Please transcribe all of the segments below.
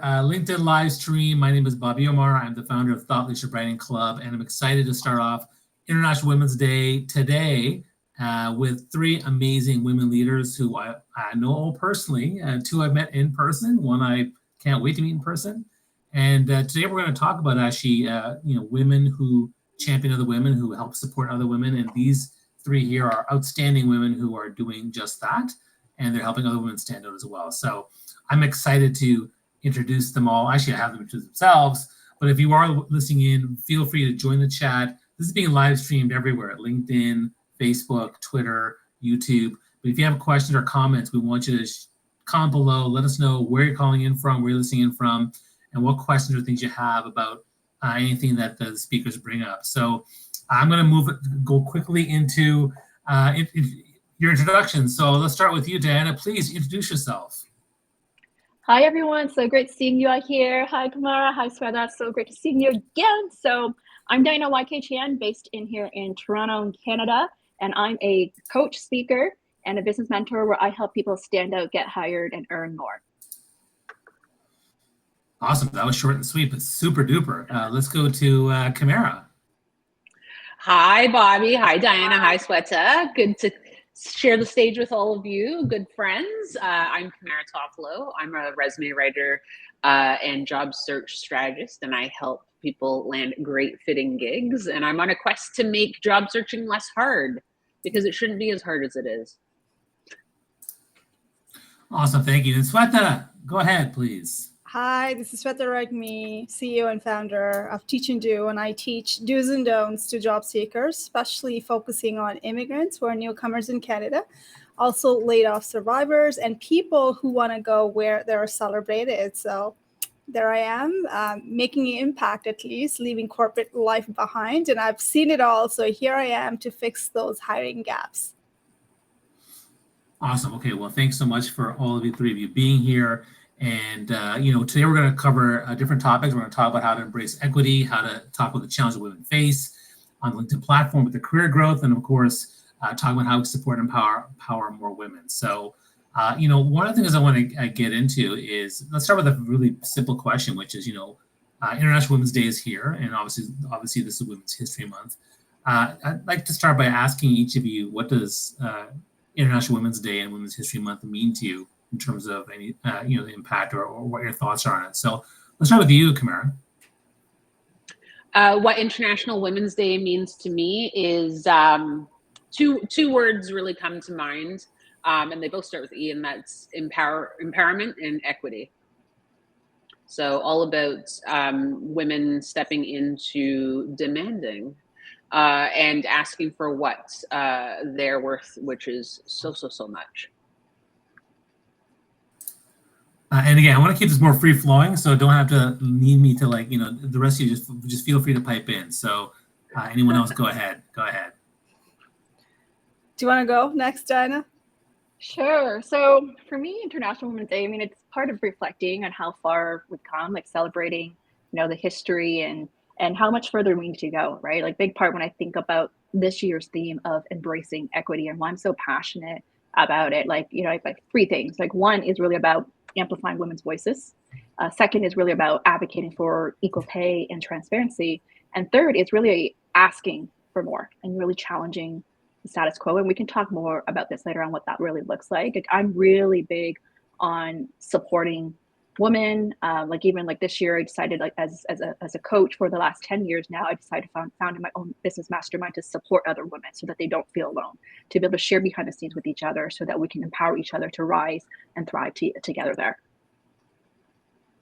LinkedIn live stream. My name is Bobby Omar. I'm the founder of Thought Leadership Writing Club, and I'm excited to start off International Women's Day today with three amazing women leaders who I know personally. Two I've met in person. One I can't wait to meet in person. And today we're going to talk about actually, women who champion other women, who help support other women. And these three here are outstanding women who are doing just that, and they're helping other women stand out as well. So I'm excited to introduce them all. Actually, I have them introduce themselves, but if you are listening in, feel free to join the chat. This is being live streamed everywhere at LinkedIn, Facebook, Twitter, YouTube. But if you have questions or comments, we want you to comment below. Let us know where you're calling in from, where you're listening in from, and what questions or things you have about anything that the speakers bring up. So I'm going to go quickly into your introduction. So let's start with you, Diana. Please introduce yourself. Hi, everyone. So great seeing you out here. Hi, Kamara. Hi, Sweta. So great to see you again. So I'm Diana YK based here in Toronto, Canada, and I'm a coach, speaker, and a business mentor where I help people stand out, get hired, and earn more. Awesome. That was short and sweet, but super duper. Let's go to Kamara. Hi, Bobby. Hi, Diana. Hi, Sweta. Good to share the stage with all of you, good friends. I'm Kamara Toffolo. I'm a resume writer and job search strategist, and I help people land great fitting gigs. And I'm on a quest to make job searching less hard, because it shouldn't be as hard as it is. Awesome. Thank you. And Sweta, go ahead, please. Hi, this is Sweta Ragmi, CEO and founder of Teach and Do, and I teach do's and don'ts to job seekers, especially focusing on immigrants who are newcomers in Canada, also laid off survivors, and people who want to go where they're celebrated. So there I am, making an impact, at least, leaving corporate life behind, and I've seen it all, so here I am to fix those hiring gaps. Awesome. Okay, well, thanks so much for all of you, three of you being here. And, today we're going to cover different topics. We're going to talk about how to embrace equity, how to talk about the challenges women face on the LinkedIn platform with the career growth, and of course, talk about how we support and empower more women. So, one of the things I want to get into is, let's start with a really simple question, which is, International Women's Day is here, and obviously this is Women's History Month. I'd like to start by asking each of you, what does International Women's Day and Women's History Month mean to you, in terms of any, the impact or what your thoughts are on it. So let's start with you, Kamara. What International Women's Day means to me is two words really come to mind, and they both start with E, and that's empowerment and equity. So all about women stepping into demanding and asking for what they're worth, which is so much. And again, I want to keep this more free flowing, so don't have to need me to the rest of you just feel free to pipe in. So anyone else, go ahead. Go ahead. Do you want to go next, Diana? Sure. So for me, International Women's Day, it's part of reflecting on how far we've come, celebrating, the history and how much further we need to go, right? Big part when I think about this year's theme of embracing equity and why I'm so passionate about it. Three things. One is really about amplifying women's voices. Second is really about advocating for equal pay and transparency. And third is really asking for more and really challenging the status quo. And we can talk more about this later on, what that really looks like. I'm really big on supporting women. Even this year, I decided as a coach for the last 10 years now, I decided founded my own business mastermind to support other women so that they don't feel alone, to be able to share behind the scenes with each other so that we can empower each other to rise and thrive together there.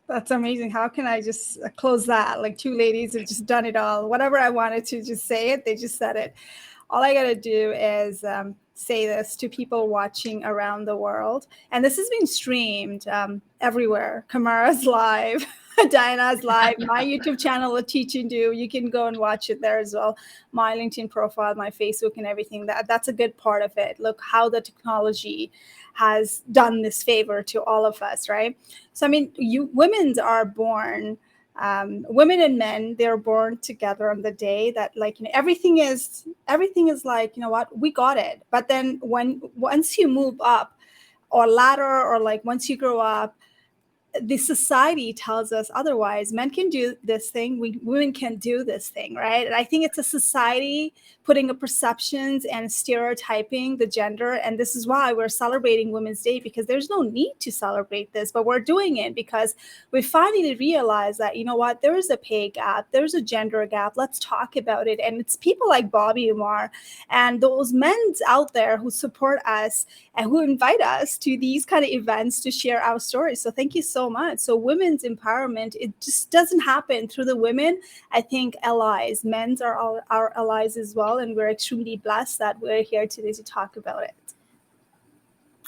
That's amazing. How can I just close that? Two ladies have just done it all. Whatever I wanted to just say it, they just said it. All I got to do is say this to people watching around the world. And this is being streamed everywhere. Kamara's live, Diana's live, my YouTube channel, Teach and Do. You can go and watch it there as well. My LinkedIn profile, my Facebook and everything. That's a good part of it. Look how the technology has done this favor to all of us, right? So, women are born, women and men, they're born together on the day that everything is what, we got it. But then once you move up or ladder or once you grow up, the society tells us otherwise. Men can do this thing, women can do this thing, right? And I think it's a society putting up perceptions and stereotyping the gender. And this is why we're celebrating Women's Day, because there's no need to celebrate this, but we're doing it because we finally realize that, you know what, there is a pay gap, there's a gender gap. Let's talk about it. And it's people like Bobby Umar and those men out there who support us and who invite us to these kind of events to share our stories. So thank you so much. So women's empowerment, it just doesn't happen through the women. I think allies, men's are all our allies as well. And we're extremely blessed that we're here today to talk about it.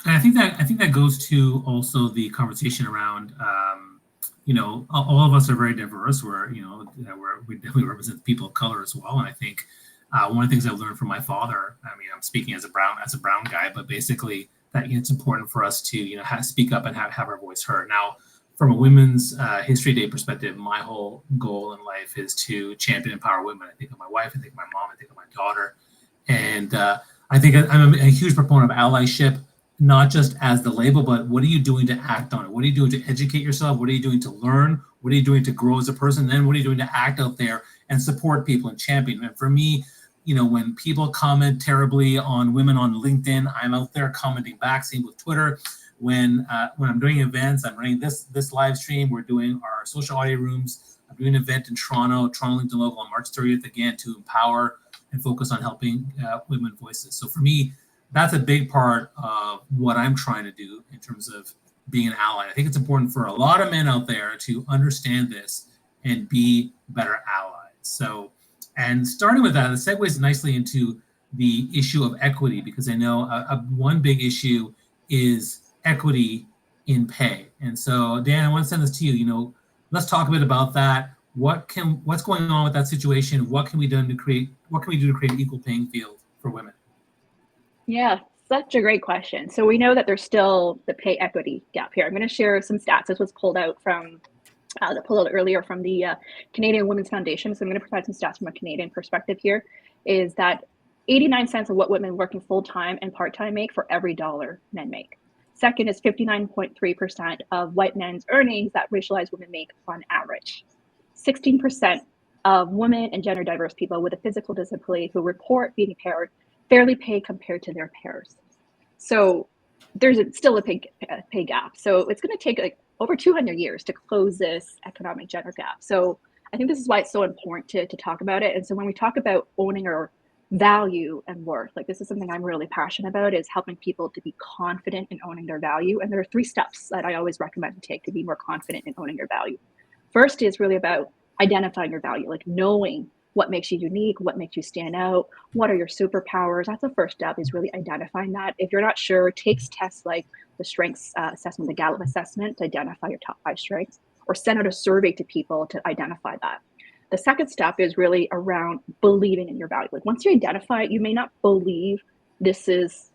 And I think that goes to also the conversation around, you know, all of us are very diverse. We definitely represent people of color as well. And I think one of the things I've learned from my father, I mean, I'm speaking as a brown guy, but basically that it's important for us to, you know, speak up and have our voice heard. Now, from a Women's History Day perspective, my whole goal in life is to champion and empower women. I think of my wife, I think of my mom, I think of my daughter. And I think I'm a huge proponent of allyship, not just as the label, but what are you doing to act on it? What are you doing to educate yourself? What are you doing to learn? What are you doing to grow as a person? Then what are you doing to act out there and support people and champion? And for me, you know, when people comment terribly on women on LinkedIn, I'm out there commenting back, same with Twitter. When I'm doing events, I'm running this live stream. We're doing our social audio rooms. I'm doing an event in Toronto LinkedIn Local on March 30th, again, to empower and focus on helping women voices. So for me, that's a big part of what I'm trying to do in terms of being an ally. I think it's important for a lot of men out there to understand this and be better allies. So, and starting with that, it segues nicely into the issue of equity, because I know one big issue is equity in pay. And so, Dan, I want to send this to you. You know, let's talk a bit about that. What's going on with that situation? What can we do to create an equal paying field for women? Yeah, such a great question. So we know that there's still the pay equity gap here. I'm going to share some stats. This was pulled out earlier from the Canadian Women's Foundation. So I'm going to provide some stats from a Canadian perspective here. Is that 89 cents of what women working full-time and part-time make for every dollar men make. Second is 59.3% of white men's earnings that racialized women make on average. 16% of women and gender diverse people with a physical disability who report being fairly paid compared to their peers. So there's still a pay gap. So it's going to take like over 200 years to close this economic gender gap. So I think this is why it's so important to talk about it. And so when we talk about owning our value and worth, like this is something I'm really passionate about, is helping people to be confident in owning their value. And there are 3 steps that I always recommend to take to be more confident in owning your value. First is really about identifying your value, like knowing what makes you unique, what makes you stand out, what are your superpowers. That's the first step, is really identifying that. If you're not sure, take tests like the strengths assessment, the Gallup assessment, to identify your top 5 strengths, or send out a survey to people to identify that. The second step is really around believing in your value. Like once you identify it, you may not believe this is,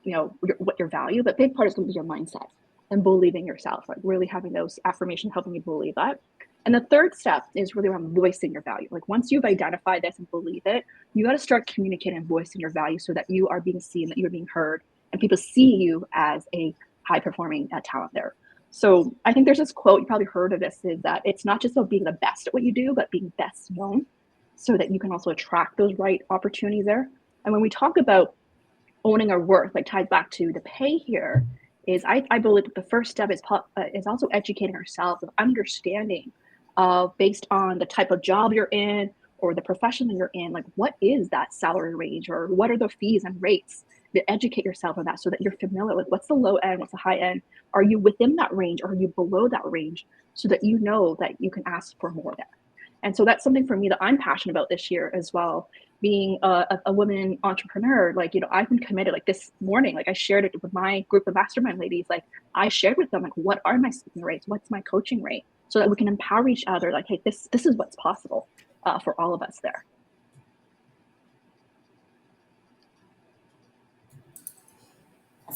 you know, what your value, but big part is going to be your mindset and believing yourself, like really having those affirmations helping you believe that. And the third step is really around voicing your value. Like once you've identified this and believe it, you got to start communicating and voicing your value so that you are being seen, that you're being heard, and people see you as a high performing talent there. So I think there's this quote, you probably heard of this, is that it's not just about being the best at what you do, but being best known, so that you can also attract those right opportunities there. And when we talk about owning our worth, like ties back to the pay here, is I believe that the first step is also educating ourselves, of understanding based on the type of job you're in or the profession that you're in, like what is that salary range, or what are the fees and rates, to educate yourself on that so that you're familiar with what's the low end, what's the high end. Are you within that range, or are you below that range, so that you know that you can ask for more there. And so that's something for me that I'm passionate about this year as well, being a woman entrepreneur. Like, you know, I've been committed, like this morning, like I shared it with my group of mastermind ladies. Like I shared with them, like, what are my speaking rates? What's my coaching rate? So that we can empower each other. Like, hey, this is what's possible for all of us there.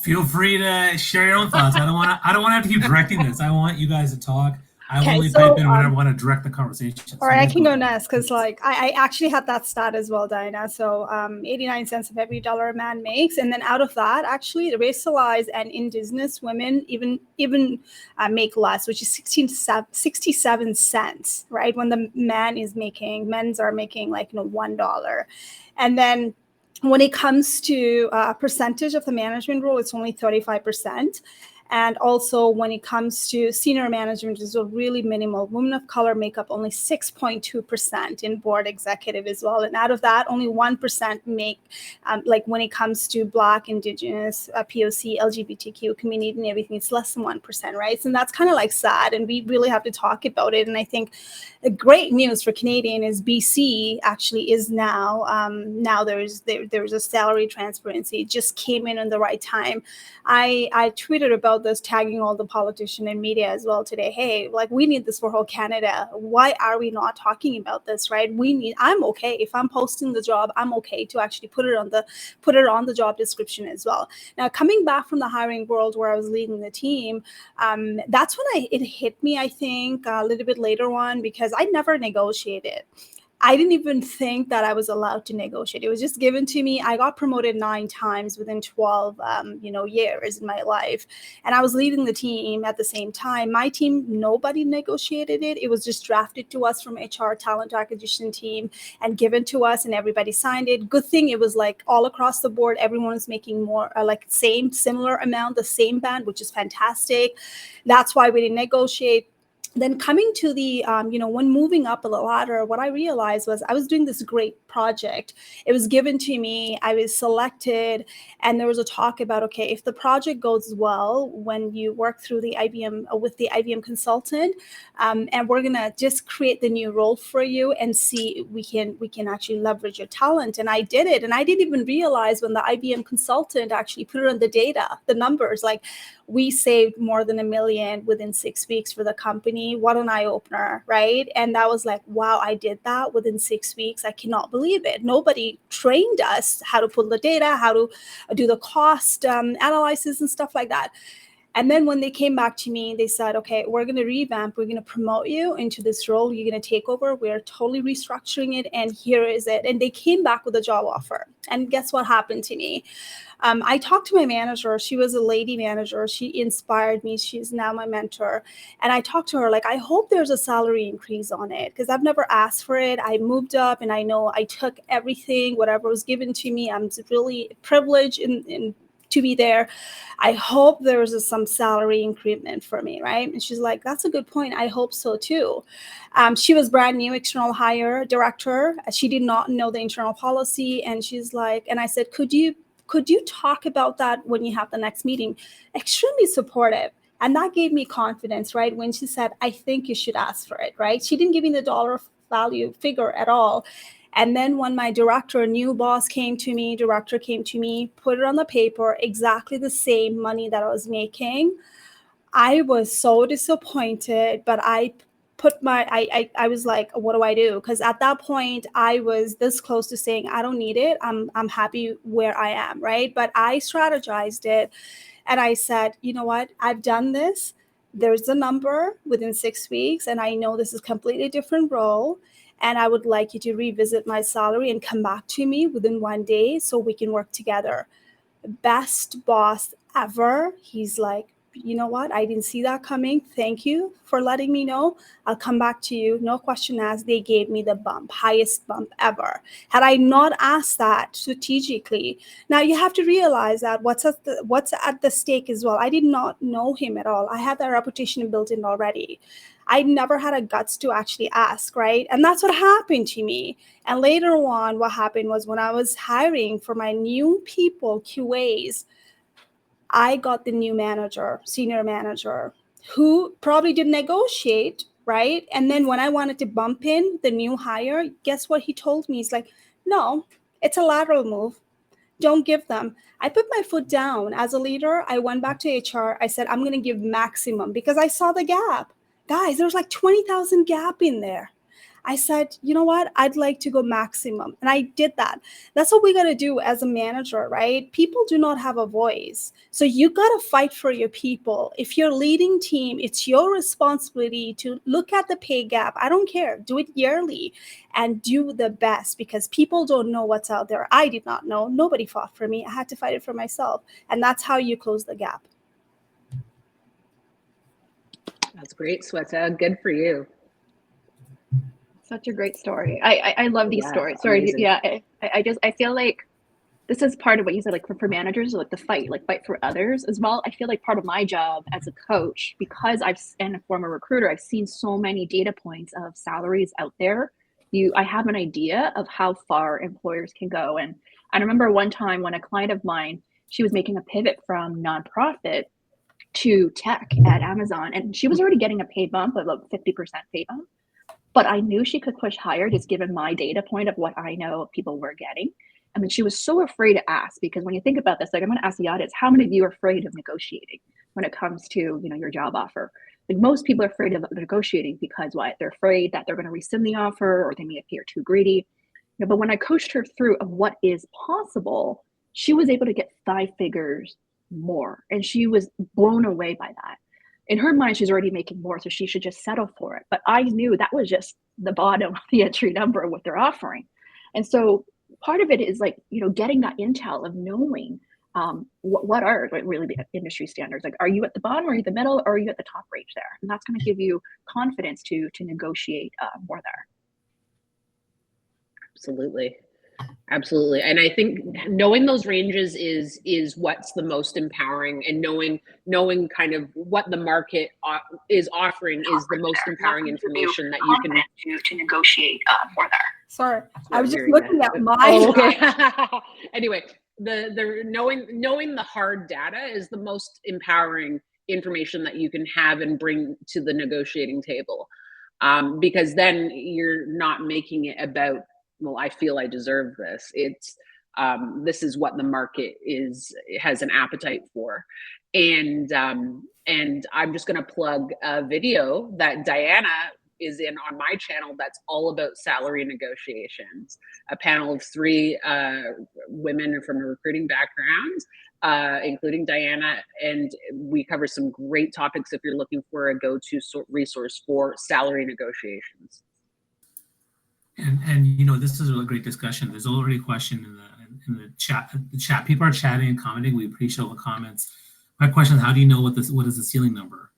Feel free to share your own thoughts. I don't want to have to keep directing this. I want you guys to talk. I Okay, only so, pipe in when I want to direct the conversation. All right, I can go ahead. next because like I actually had that stat as well, Diana. So 89 cents of every dollar a man makes, and then out of that, actually, the racialized and indigenous women even make less, which is 67 cents, right? When the men's are making like $1, and then when it comes to percentage of the management role, it's only 35%. And also when it comes to senior management, is a really minimal. Women of color make up only 6.2% in board executive as well. And out of that, only 1% make, like when it comes to Black, Indigenous, POC, LGBTQ community and everything, it's less than 1%, right? So that's kind of like sad. And we really have to talk about it. And I think the great news for Canadian is BC actually is now there's a salary transparency. It just came in the right time. I tweeted about this, tagging all the politician and media as well today. Hey, like we need this for whole Canada. Why are we not talking about this, right? I'm okay if I'm posting the job. I'm okay to actually put it on the job description as well. Now, coming back from the hiring world where I was leading the team, that's when it hit me. I think a little bit later on, because I never negotiated. I didn't even think that I was allowed to negotiate. It was just given to me. I got promoted 9 times within 12, years in my life. And I was leading the team at the same time. My team, nobody negotiated it. It was just drafted to us from HR talent acquisition team and given to us and everybody signed it. Good thing it was like all across the board. Everyone was making more, similar amount, the same band, which is fantastic. That's why we didn't negotiate. Then coming to the, when moving up the ladder, what I realized was I was doing this great project. It was given to me. I was selected. And there was a talk about, okay, if the project goes well, when you work through the IBM, with the IBM consultant, and we're going to just create the new role for you and see we can actually leverage your talent. And I did it. And I didn't even realize when the IBM consultant actually put it on the data, the numbers, like we saved more than $1 million within 6 weeks for the company. What an eye-opener, right? And that was like, wow, I did that within 6 weeks. I cannot believe it. Nobody trained us how to pull the data, how to do the cost analysis and stuff like that. And then when they came back to me, they said, okay, we're going to revamp. We're going to promote you into this role. You're going to take over. We're totally restructuring it. And here is it. And they came back with a job offer. And guess what happened to me? I talked to my manager. She was a lady manager. She inspired me. She's now my mentor. And I talked to her like, I hope there's a salary increase on it because I've never asked for it. I moved up and I know I took everything, whatever was given to me. I'm really privileged in to be there. I hope there's some salary increment for me, right? And she's like, that's a good point. I hope so too. She was brand new external hire director. She did not know the internal policy. And she's like, and I said, could you talk about that when you have the next meeting? Extremely supportive. And that gave me confidence, right? When she said, I think you should ask for it, right? She didn't give me the dollar value figure at all. And then when my director came to me, put it on the paper, exactly the same money that I was making. I was so disappointed, but I was like, what do I do? Because at that point, I was this close to saying, I don't need it. I'm happy where I am, right? But I strategized it. And I said, you know what? I've done this. There's a number within 6 weeks. And I know this is a completely different role. And I would like you to revisit my salary and come back to me within 1 day so we can work together. Best boss ever. He's like, you know what? I didn't see that coming. Thank you for letting me know. I'll come back to you. No question asked. They gave me the bump, highest bump ever. Had I not asked that strategically, now you have to realize that what's at the stake as well. I did not know him at all. I had that reputation built in already. I never had a guts to actually ask, right? And that's what happened to me. And later on, what happened was when I was hiring for my new people, QAs, I got the new manager, senior manager, who probably didn't negotiate, right? And then when I wanted to bump in the new hire, guess what he told me? He's like, no, it's a lateral move. Don't give them. I put my foot down. As a leader, I went back to HR. I said, I'm going to give maximum because I saw the gap. Guys, there's like 20,000 gap in there. I said, you know what? I'd like to go maximum. And I did that. That's what we got to do as a manager, right? People do not have a voice. So you got to fight for your people. If you're leading team, it's your responsibility to look at the pay gap. I don't care. Do it yearly and do the best, because people don't know what's out there. I did not know. Nobody fought for me. I had to fight it for myself. And that's how you close the gap. That's great, Sweta. Good for you. Such a great story. I love these stories. Sorry, amazing. yeah. I feel like this is part of what you said, like for managers, like the fight for others as well. I feel like part of my job as a coach, because and a former recruiter, I've seen so many data points of salaries out there. I have an idea of how far employers can go. And I remember one time when a client of mine, she was making a pivot from nonprofit to tech at Amazon, and she was already getting a pay bump of about 50% pay bump. But I knew she could push higher just given my data point of what I know people were getting. I mean, she was so afraid to ask, because when you think about this, like I'm going to ask the audience, how many of you are afraid of negotiating when it comes to, your job offer? Like most people are afraid of negotiating because what? They're afraid that they're going to rescind the offer, or they may appear too greedy. But when I coached her through of what is possible, she was able to get 5 figures more. And she was blown away by that. In her mind, she's already making more, so she should just settle for it. But I knew that was just the bottom of the entry number of what they're offering. And so part of it is like, getting that intel of knowing what are really the industry standards. Like, are you at the bottom, or are you at the middle, or are you at the top range there? And that's going to give you confidence to negotiate more there. Absolutely. And I think knowing those ranges is what's the most empowering, and knowing kind of what the market is offering is the most empowering information that you can to negotiate more there. Sorry, I was just looking at my. Oh, okay. Anyway, the knowing the hard data is the most empowering information that you can have and bring to the negotiating table, because then you're not making it about, well, I feel I deserve this. It's this is what the market has an appetite for. And I'm just going to plug a video that Diana is in on my channel that's all about salary negotiations. A panel of 3 women from a recruiting background, including Diana, and we cover some great topics if you're looking for a go-to resource for salary negotiations. And this is a really great discussion. There's already a question in the chat. People are chatting and commenting. We appreciate all the comments. My question is, how do you know what is the ceiling number?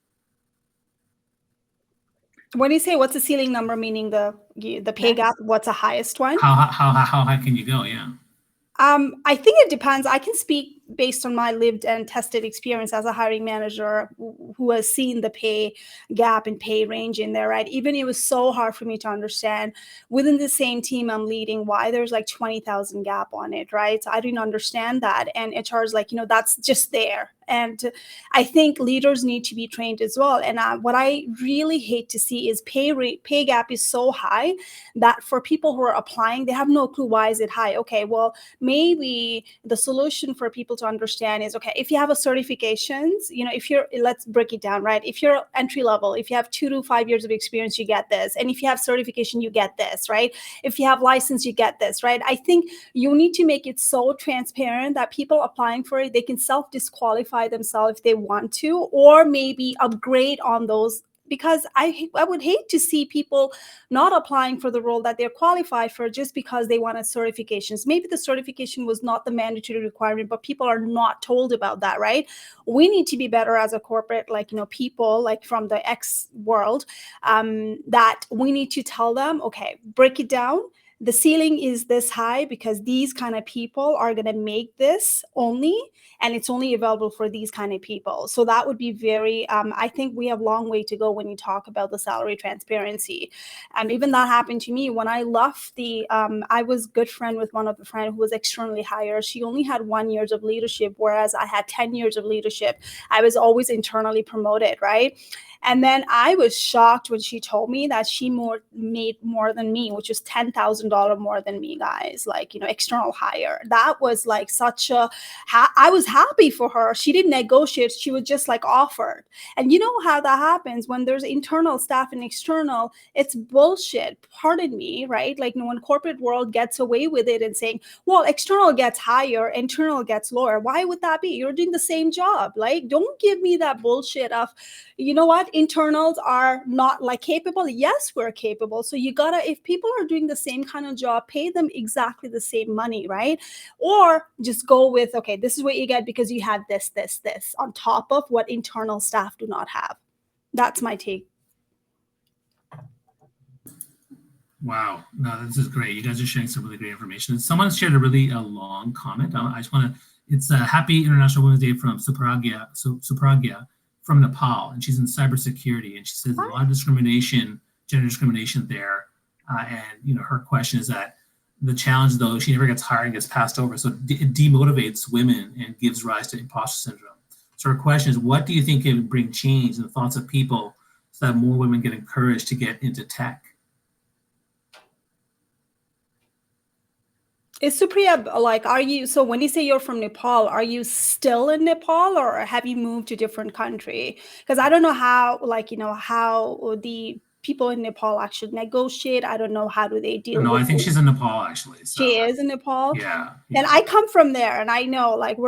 When you say what's the ceiling number, meaning the pay gap, what's the highest one? How high can you go? Yeah. I think it depends. I can speak based on my lived and tested experience as a hiring manager who has seen the pay gap and pay range in there, right? Even it was so hard for me to understand within the same team I'm leading why there's like 20,000 gap on it, right? So I didn't understand that. And HR is like, that's just there. And I think leaders need to be trained as well. And what I really hate to see is pay gap is so high that for people who are applying, they have no clue why is it high. Okay, well, maybe the solution for people to understand is, okay, if you have a certifications, let's break it down, right? If you're entry level, if you have 2 to 5 years of experience, you get this. And if you have certification, you get this, right? If you have license, you get this, right? I think you need to make it so transparent that people applying for it, they can self-disqualify themselves if they want to, or maybe upgrade on those, because I would hate to see people not applying for the role that they're qualified for just because they wanted certifications. Maybe the certification was not the mandatory requirement, but people are not told about that, right? We need to be better as a corporate, people like from the X world, that we need to tell them, okay, break it down. The ceiling is this high because these kind of people are going to make this only, and it's only available for these kind of people. So that would be very, I think we have a long way to go when you talk about the salary transparency. Even that happened to me when I left I was good friend with one of the friends who was externally hired. She only had 1 year of leadership, whereas I had 10 years of leadership. I was always internally promoted, right? And then I was shocked when she told me that she made more than me, which is $10,000 $1,000 more than me, guys, like, external hire. That was like such a, I was happy for her. She didn't negotiate. She was just like offered. And you know how that happens when there's internal staff and external, it's bullshit. Pardon me, right? Like when corporate world gets away with it and saying, well, external gets higher, internal gets lower. Why would that be? You're doing the same job. Like, don't give me that bullshit of, you know what, internals are not like capable. Yes, we're capable. So you gotta, if people are doing the same kind of job, pay them exactly the same money, right? Or just go with, okay, this is what you get because you have this on top of what internal staff do not have. That's my take. Wow, no, this is great. You guys are sharing some really great information. Someone shared a really long comment. I just want to, it's a happy International Women's Day from Supragya from Nepal, and she's in cybersecurity, and she says a lot of discrimination, gender discrimination there. And her question is that the challenge, though, she never gets hired and gets passed over, so it demotivates women and gives rise to imposter syndrome. So her question is, what do you think can bring change in the thoughts of people so that more women get encouraged to get into tech? Is Supriya, like, are you, so when you say you're from Nepal, are you still in Nepal or have you moved to a different country? Because I don't know how, like, how the people in Nepal actually negotiate. I don't know how do they deal with I think she's in Nepal, actually. So. She is in Nepal. Yeah. And I come from there, and I know, like,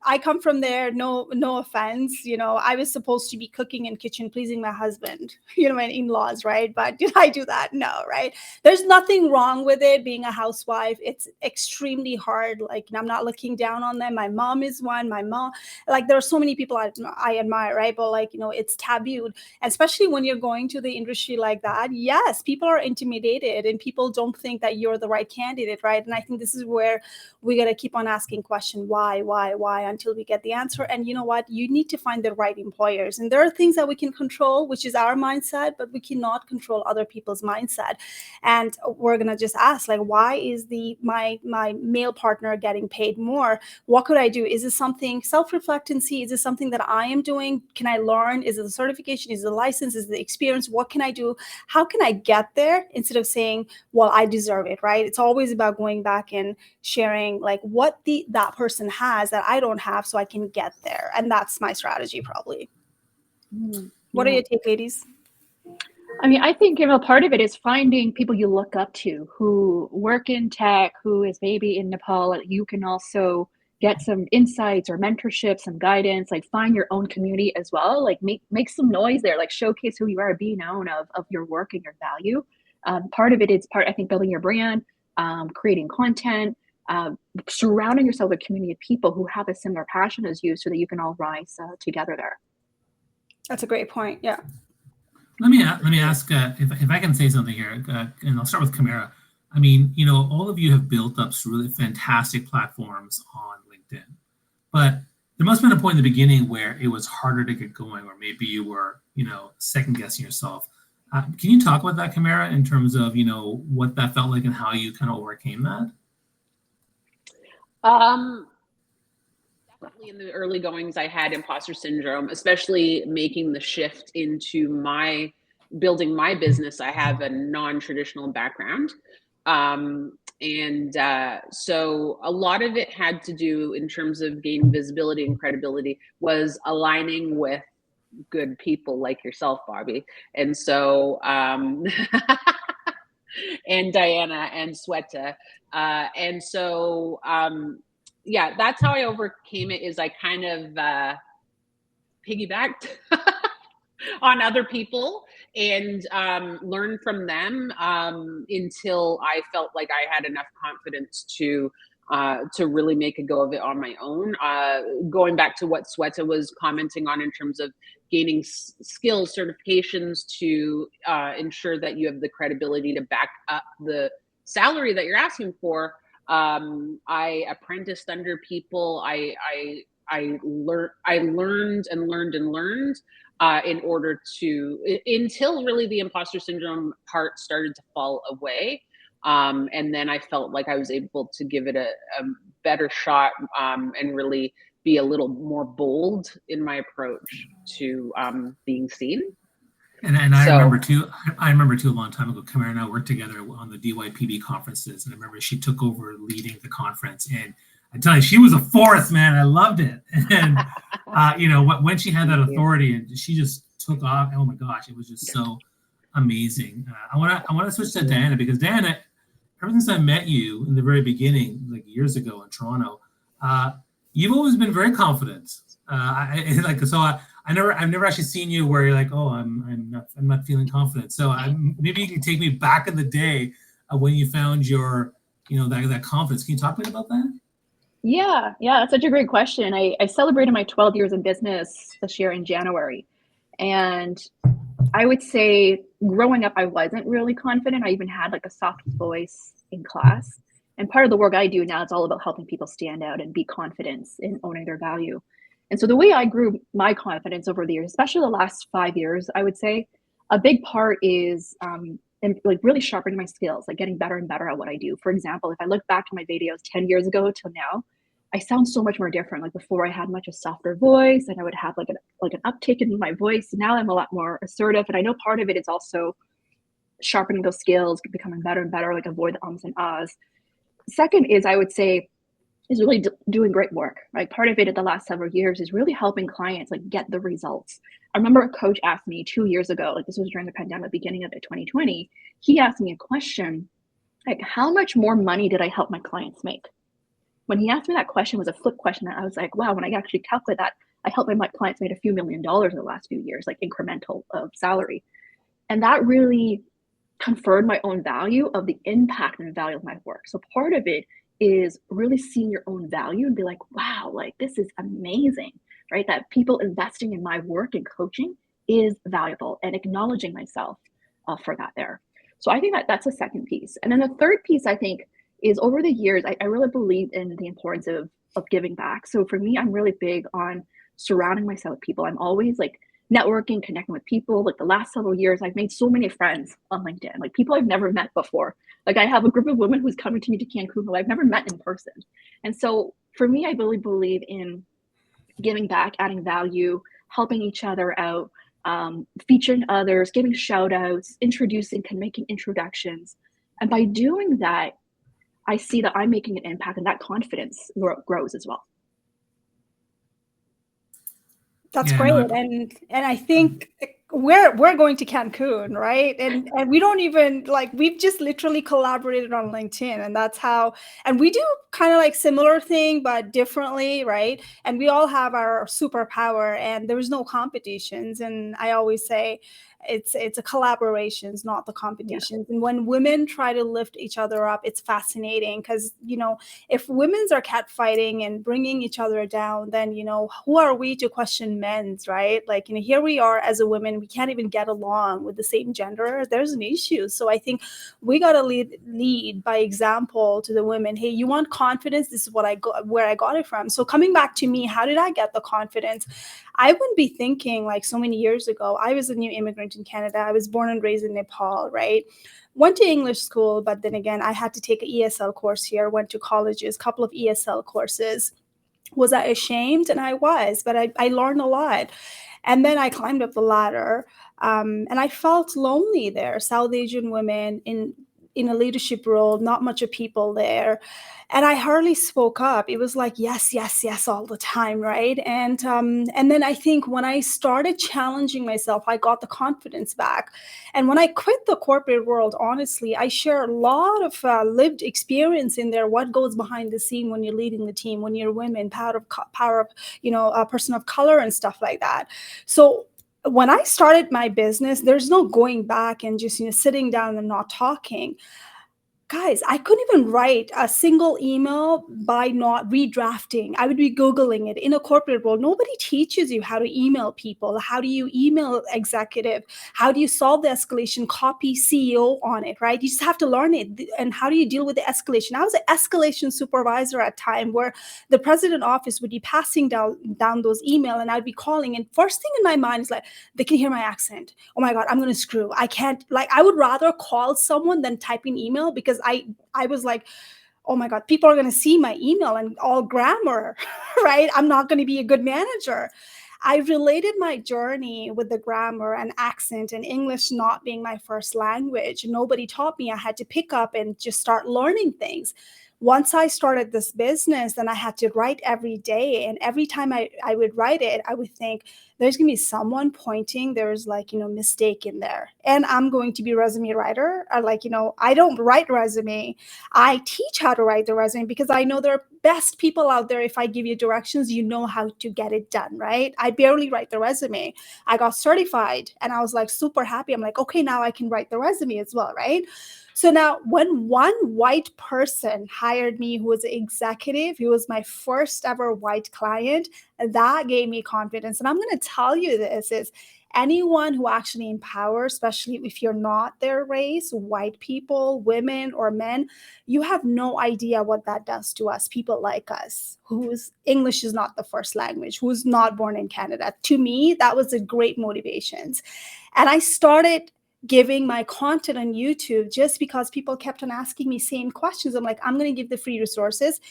I come from there. No offense, I was supposed to be cooking in kitchen, pleasing my husband, my in-laws, right? But did I do that? No, right? There's nothing wrong with it being a housewife. It's extremely hard. Like, I'm not looking down on them. My mom is one. My mom, like, there are so many people I admire, right? But like, it's tabooed, especially when you're going to the industry like that. Yes, people are intimidated, and people don't think that you're the right candidate, right? And I think this is where we got to keep on asking question, why, until we get the answer. And you know what? You need to find the right employers. And there are things that we can control, which is our mindset, but we cannot control other people's mindset. And we're going to just ask, like, why is my male partner getting paid more? What could I do? Is this something self-reflectancy? Is this something that I am doing? Can I learn? Is it a certification? Is it a license? Is it the experience? What can I do? How can I get there? Instead of saying, well, I deserve it, right? It's always about going back and sharing like what that person has that I don't have, so I can get there. And that's my strategy, probably. What are your take, ladies? I mean, I think, part of it is finding people you look up to who work in tech, who is maybe in Nepal. You can also get some insights or mentorship, some guidance, like find your own community as well. Like make some noise there, like showcase who you are, be known of your work and your value. Part of it is I think, building your brand, creating content, surrounding yourself with a community of people who have a similar passion as you so that you can all rise together there. That's a great point. Yeah. Let me ask if I can say something here, and I'll start with Kamara. I mean, all of you have built up some really fantastic platforms on LinkedIn, but there must have been a point in the beginning where it was harder to get going, or maybe you were, second guessing yourself. Can you talk about that, Kamara, in terms of, what that felt like and how you kind of overcame that? Definitely in the early goings, I had imposter syndrome, especially making the shift into building my business. I have a non-traditional background. So a lot of it had to do, in terms of gaining visibility and credibility, was aligning with good people like yourself, Bobby. And so, and Diana and Sweta. Yeah, that's how I overcame it, is I kind of piggybacked on other people and learned from them until I felt like I had enough confidence to really make a go of it on my own. Going back to what Sweta was commenting on in terms of gaining skills, certifications to ensure that you have the credibility to back up the salary that you're asking for. I apprenticed under people. I learned in order to, until really the imposter syndrome part started to fall away. And then I felt like I was able to give it a better shot and really be a little more bold in my approach to being seen. And I So- remember too. I remember too a long time ago. Kamara and I worked together on the DYPB conferences, and I remember she took over leading the conference. And I tell you, she was a force, man. I loved it. And you know, when she had that authority, and she just took off. Oh my gosh, it was just so amazing. I want to switch to Diana, because Diana, ever since I met you in the very beginning, like years ago in Toronto, you've always been very confident. I've never actually seen you where you're like, oh, I'm not feeling confident. So maybe you can take me back in the day when you found your, you know, that confidence. Can you talk to me about that? Yeah, that's such a great question. I celebrated my 12 years in business this year in January. And I would say growing up, I wasn't really confident. I even had like a soft voice in class. And part of the work I do now is all about helping people stand out and be confident in owning their value. And so the way I grew my confidence over the years, especially the last 5 years, I would say a big part is like really sharpening my skills, like getting better and better at what I do. For example, if I look back to my videos 10 years ago till now, I sound so much more different. Like before I had much a softer voice and I would have like an uptick in my voice. Now I'm a lot more assertive. And I know part of it is also sharpening those skills, becoming better and better, like avoid the ums and ahs. Second is, I would say, is really doing great work, right? Part of it in the last several years is really helping clients like get the results. I remember a coach asked me 2 years ago, like this was during the pandemic, beginning of 2020, he asked me a question, like, how much more money did I help my clients make? When he asked me that question, it was a flip question. And I was like, wow, when I actually calculate that, I helped my clients made a few $1 million in the last few years, like incremental of salary. And that really conferred my own value of the impact and value of my work. So part of it is really seeing your own value and be like, wow, like this is amazing, right? That people investing in my work and coaching is valuable, and acknowledging myself for that there. So I think that that's a second piece. And then the third piece, I think, is over the years, I really believe in the importance of giving back. So for me, I'm really big on surrounding myself with people. I'm always like networking, connecting with people. Like the last several years, I've made so many friends on LinkedIn, like people I've never met before. Like I have a group of women who's coming to me to Cancun who I've never met in person. And so for me, I really believe in giving back, adding value, helping each other out, featuring others, giving shout outs, introducing, making introductions. And by doing that, I see that I'm making an impact, and that confidence grows as well. That's Yeah, great. no, And I think we're going to Cancun, right? And we don't even like, we've just literally collaborated on LinkedIn, and that's how, and we do kind of like similar thing but differently, right? And we all have our superpower, and there's no competitions. And I always say it's a collaborations, not the competitions. Yeah. And when women try to lift each other up, it's fascinating, because you know, if women's are catfighting and bringing each other down, then you know, who are we to question men's, right? Like, you know, here we are as a woman, we can't even get along with the same gender. There's an issue. So I think we got to lead by example to the women. Hey, you want confidence? This is what I got, where I got it from. So coming back to me, how did I get the confidence? I wouldn't be thinking like so many years ago. I was a new immigrant in Canada. I was born and raised in Nepal, right? Went to English school, but then again, I had to take an ESL course here, went to colleges, couple of ESL courses. Was I ashamed? And I was, but I learned a lot. And then I climbed up the ladder, and I felt lonely there. South Asian women in a leadership role, not much of people there. And I hardly spoke up. It was like, yes, yes, yes, all the time, right? And then I think when I started challenging myself, I got the confidence back. And when I quit the corporate world, honestly, I share a lot of lived experience in there, what goes behind the scene when you're leading the team, when you're women, power of, you know, a person of color and stuff like that. So when I started my business, there's no going back and just, you know, sitting down and not talking. Guys, I couldn't even write a single email by not redrafting. I would be Googling it. In a corporate world, nobody teaches you how to email people. How do you email executive? How do you solve the escalation? Copy CEO on it, right? You just have to learn it. And how do you deal with the escalation? I was an escalation supervisor at a time where the president office would be passing down those emails, and I'd be calling. And first thing in my mind is like, they can hear my accent. Oh my God, I'm going to screw. I can't, like, I would rather call someone than type an email, because I was like, oh my God, people are going to see my email and all grammar, right? I'm not going to be a good manager. I related my journey with the grammar and accent and English not being my first language. Nobody taught me. I had to pick up and just start learning things. Once I started this business, then I had to write every day. And every time I would write it, I would think there's going to be someone pointing, there's like, mistake in there. And I'm going to be a resume writer. Or like, I don't write resume. I teach how to write the resume because I know there are best people out there. If I give you directions, you know how to get it done, right? I barely write the resume. I got certified and I was like super happy. I'm like, okay, now I can write the resume as well, right? So now when one white person hired me who was an executive, who was my first ever white client, that gave me confidence. And I'm going to tell you this is anyone who actually empowers, especially if you're not their race, white people, women or men, you have no idea what that does to us, people like us, whose English is not the first language, who's not born in Canada. To me, that was a great motivation. And I started giving my content on YouTube just because people kept on asking me same questions. I'm like, I'm going to give the free resources.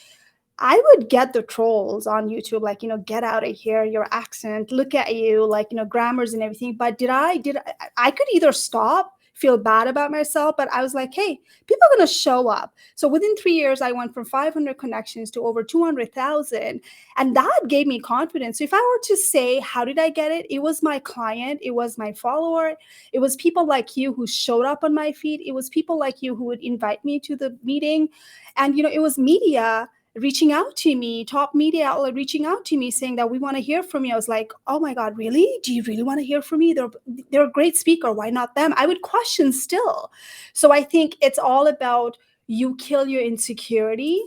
I would get the trolls on YouTube, like, get out of here, your accent, look at you, like, grammars and everything. But I could either stop, feel bad about myself, but I was like, hey, people are going to show up. So within 3 years, I went from 500 connections to over 200,000. And that gave me confidence. So if I were to say, how did I get it? It was my client. It was my follower. It was people like you who showed up on my feed. It was people like you who would invite me to the meeting. And, it was media reaching out to me, top media outlet reaching out to me saying that we want to hear from you. I was like, oh my God, really? Do you really want to hear from me? They're a great speaker. Why not them? I would question still. So I think it's all about you kill your insecurity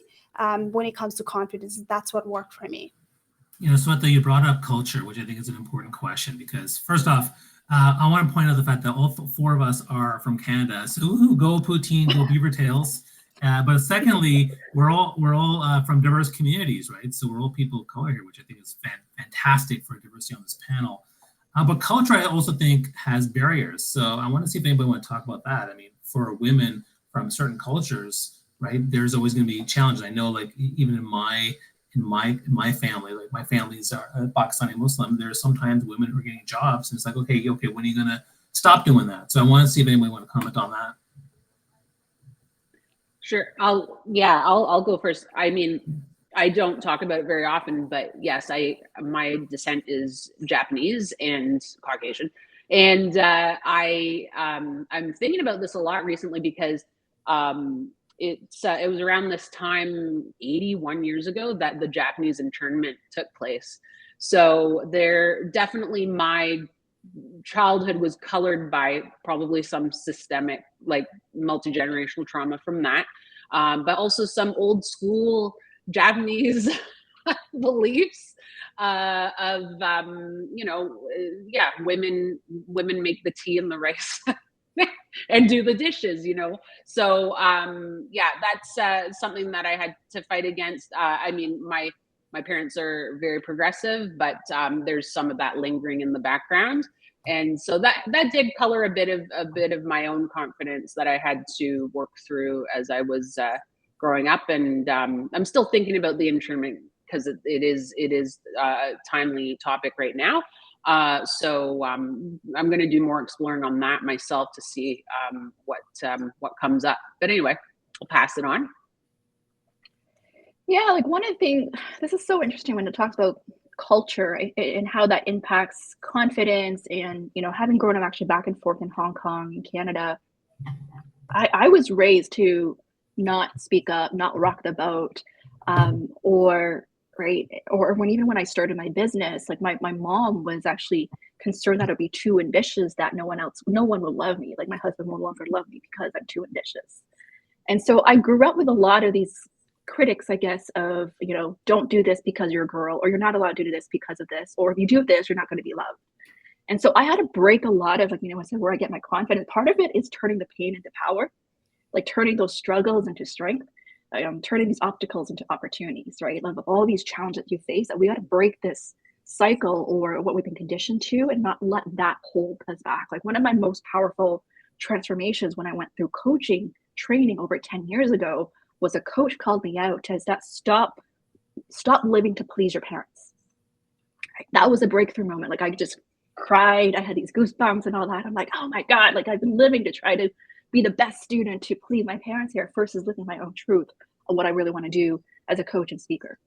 when it comes to confidence. That's what worked for me. Sweta, you brought up culture, which I think is an important question because first off, I want to point out the fact that all four of us are from Canada. So go poutine, go beaver tails. But secondly, we're all from diverse communities, right? So we're all people of color here, which I think is fantastic for diversity on this panel. But culture, I also think, has barriers. So I want to see if anybody want to talk about that. I mean, for women from certain cultures, right, there's always going to be challenges. I know, like even in my family, like my family's are Pakistani Muslim. There are sometimes women who are getting jobs, and it's like, okay, when are you going to stop doing that? So I want to see if anybody want to comment on that. Sure. I'll go first. I mean, I don't talk about it very often, but yes, my descent is Japanese and Caucasian. And I'm thinking about this a lot recently because it was around this time 81 years ago that the Japanese internment took place. So definitely my childhood was colored by probably some systemic, like multi-generational trauma from that, but also some old school Japanese beliefs of women make the tea and the rice and do the dishes, So that's something that I had to fight against. I mean, my parents are very progressive, but there's some of that lingering in the background. And so that did color a bit of my own confidence that I had to work through as I was growing up. And I'm still thinking about the internment because it is a timely topic right now. So I'm going to do more exploring on that myself to see what comes up. But anyway, I'll pass it on. Yeah, like one of the things, this is so interesting when it talks about culture and how that impacts confidence and, having grown up actually back and forth in Hong Kong and Canada, I was raised to not speak up, not rock the boat, or when I started my business, like my mom was actually concerned that I'd be too ambitious, that no one will love me. Like my husband will no longer love me because I'm too ambitious. And so I grew up with a lot of these critics, I guess, of, don't do this because you're a girl, or you're not allowed to do this because of this, or if you do this, you're not going to be loved. And so I had to break a lot of, I said, where I get my confidence. Part of it is turning the pain into power, like turning those struggles into strength, turning these obstacles into opportunities, right? Like all these challenges you face, that we got to break this cycle or what we've been conditioned to and not let that hold us back. Like one of my most powerful transformations when I went through coaching training over 10 years ago was a coach called me out as that stop living to please your parents. that was a breakthrough moment. Like I just cried. I had these goosebumps and all that. I'm like, oh my God, like I've been living to try to be the best student to please my parents here versus living my own truth of what I really want to do as a coach and speaker.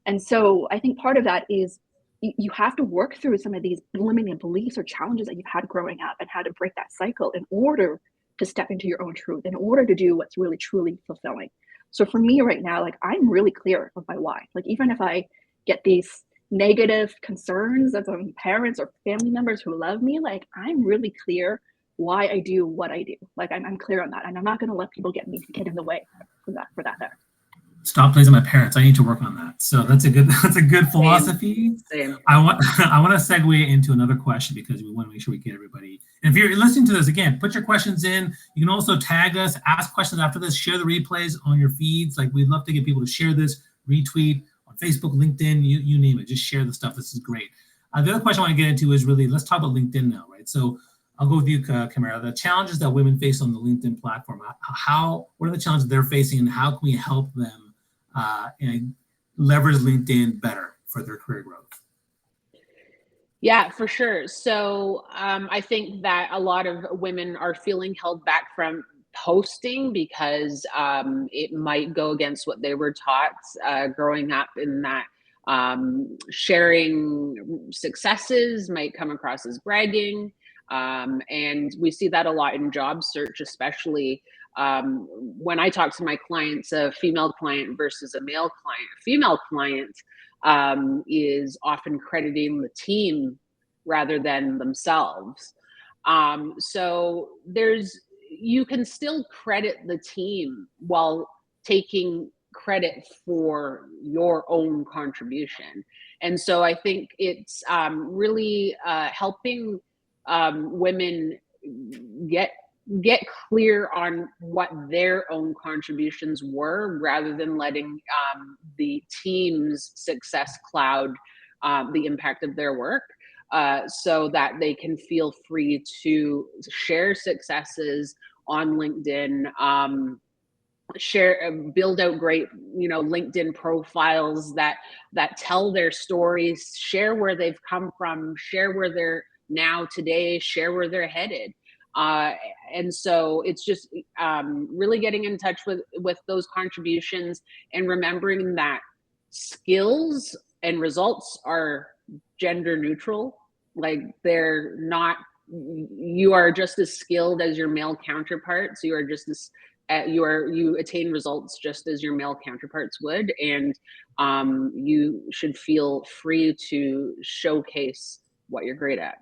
And so I think part of that is you have to work through some of these limiting beliefs or challenges that you've had growing up and how to break that cycle in order to step into your own truth, in order to do what's really truly fulfilling. So for me right now, like I'm really clear of my why. Like even if I get these negative concerns of parents or family members who love me, like I'm really clear why I do what I do. Like I'm clear on that, and I'm not going to let people get in the way for that there. Stop pleasing my parents. I need to work on that. So that's a good philosophy. Same. I want to segue into another question because we want to make sure we get everybody. And if you're listening to this again, put your questions in. You can also tag us, ask questions after this, share the replays on your feeds. Like we'd love to get people to share this, retweet on Facebook, LinkedIn, you name it. Just share the stuff. This is great. The other question I want to get into is really, let's talk about LinkedIn now, right? So I'll go with you, Camara. The challenges that women face on the LinkedIn platform. What are the challenges they're facing, and how can we help them and leverage LinkedIn better for their career growth? Yeah, for sure. So I think that a lot of women are feeling held back from posting because it might go against what they were taught growing up, in that sharing successes might come across as bragging. And we see that a lot in job search, especially when I talk to my clients, a female client versus a male client. A female client is often crediting the team rather than themselves. So you can still credit the team while taking credit for your own contribution. And so I think it's really helping women get clear on what their own contributions were, rather than letting the team's success cloud the impact of their work, so that they can feel free to share successes on LinkedIn, build out great LinkedIn profiles that tell their stories, share where they've come from, share where they're now today, share where they're headed. And so it's just really getting in touch with those contributions, and remembering that skills and results are gender neutral. Like they're not, you are just as skilled as your male counterparts. You are just as you attain results just as your male counterparts would, and you should feel free to showcase what you're great at.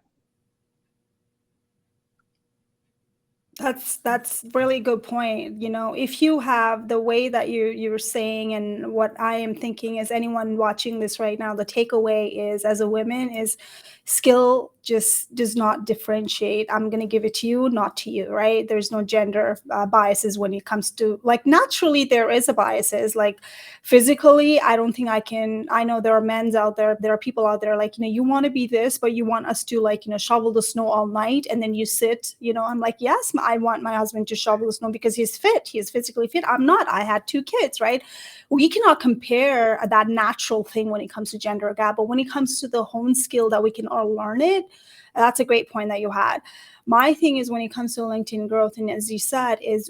That's really good point. If you have the way that you're saying, and what I am thinking is, anyone watching this right now, the takeaway is, as a woman, is skill just does not differentiate. I'm going to give it to you, not to you, right? There's no gender biases when it comes to, like, naturally there is a biases, like physically. I don't think I know there are men out there, there are people out there, like, you want to be this, but you want us to, like, shovel the snow all night, and then you sit, I'm like, yes, I want my husband to shovel the snow because he's fit. He's physically fit. I'm not. I had 2 kids, right? We cannot compare that natural thing when it comes to gender gap, but when it comes to the hone skill that we can all learn it, that's a great point that you had. My thing is, when it comes to LinkedIn growth, and as you said, is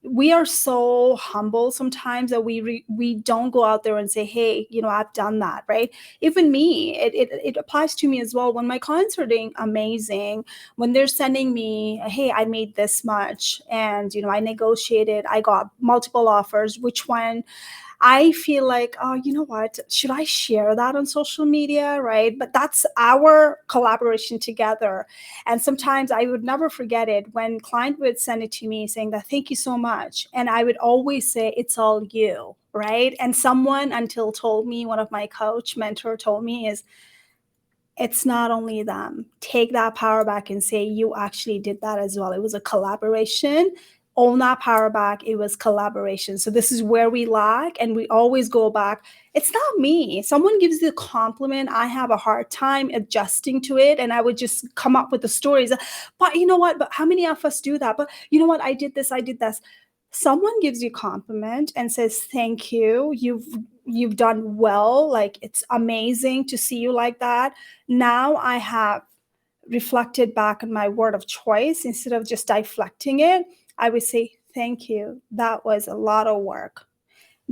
we are so humble sometimes that we don't go out there and say, hey, I've done that, right? Even me, it applies to me as well. When my clients are doing amazing, when they're sending me, hey, I made this much, and I negotiated, I got multiple offers, which one I feel like, oh, you know what, should I share that on social media, right? But that's our collaboration together. And sometimes I would never forget it when client would send it to me saying that, thank you so much. And I would always say, it's all you, right? And someone told me, one of my mentor told me, is, it's not only them. Take that power back and say, you actually did that as well. It was a collaboration. Own that power back. It was collaboration. So this is where we lack, and we always go back. It's not me. Someone gives you a compliment, I have a hard time adjusting to it, and I would just come up with the stories. But you know what? But how many of us do that? But you know what? I did this. someone gives you compliment and says, thank you, you've done well, like it's amazing to see you like that. Now I have reflected back on my word of choice. Instead of just deflecting it, I would say, thank you, that was a lot of work.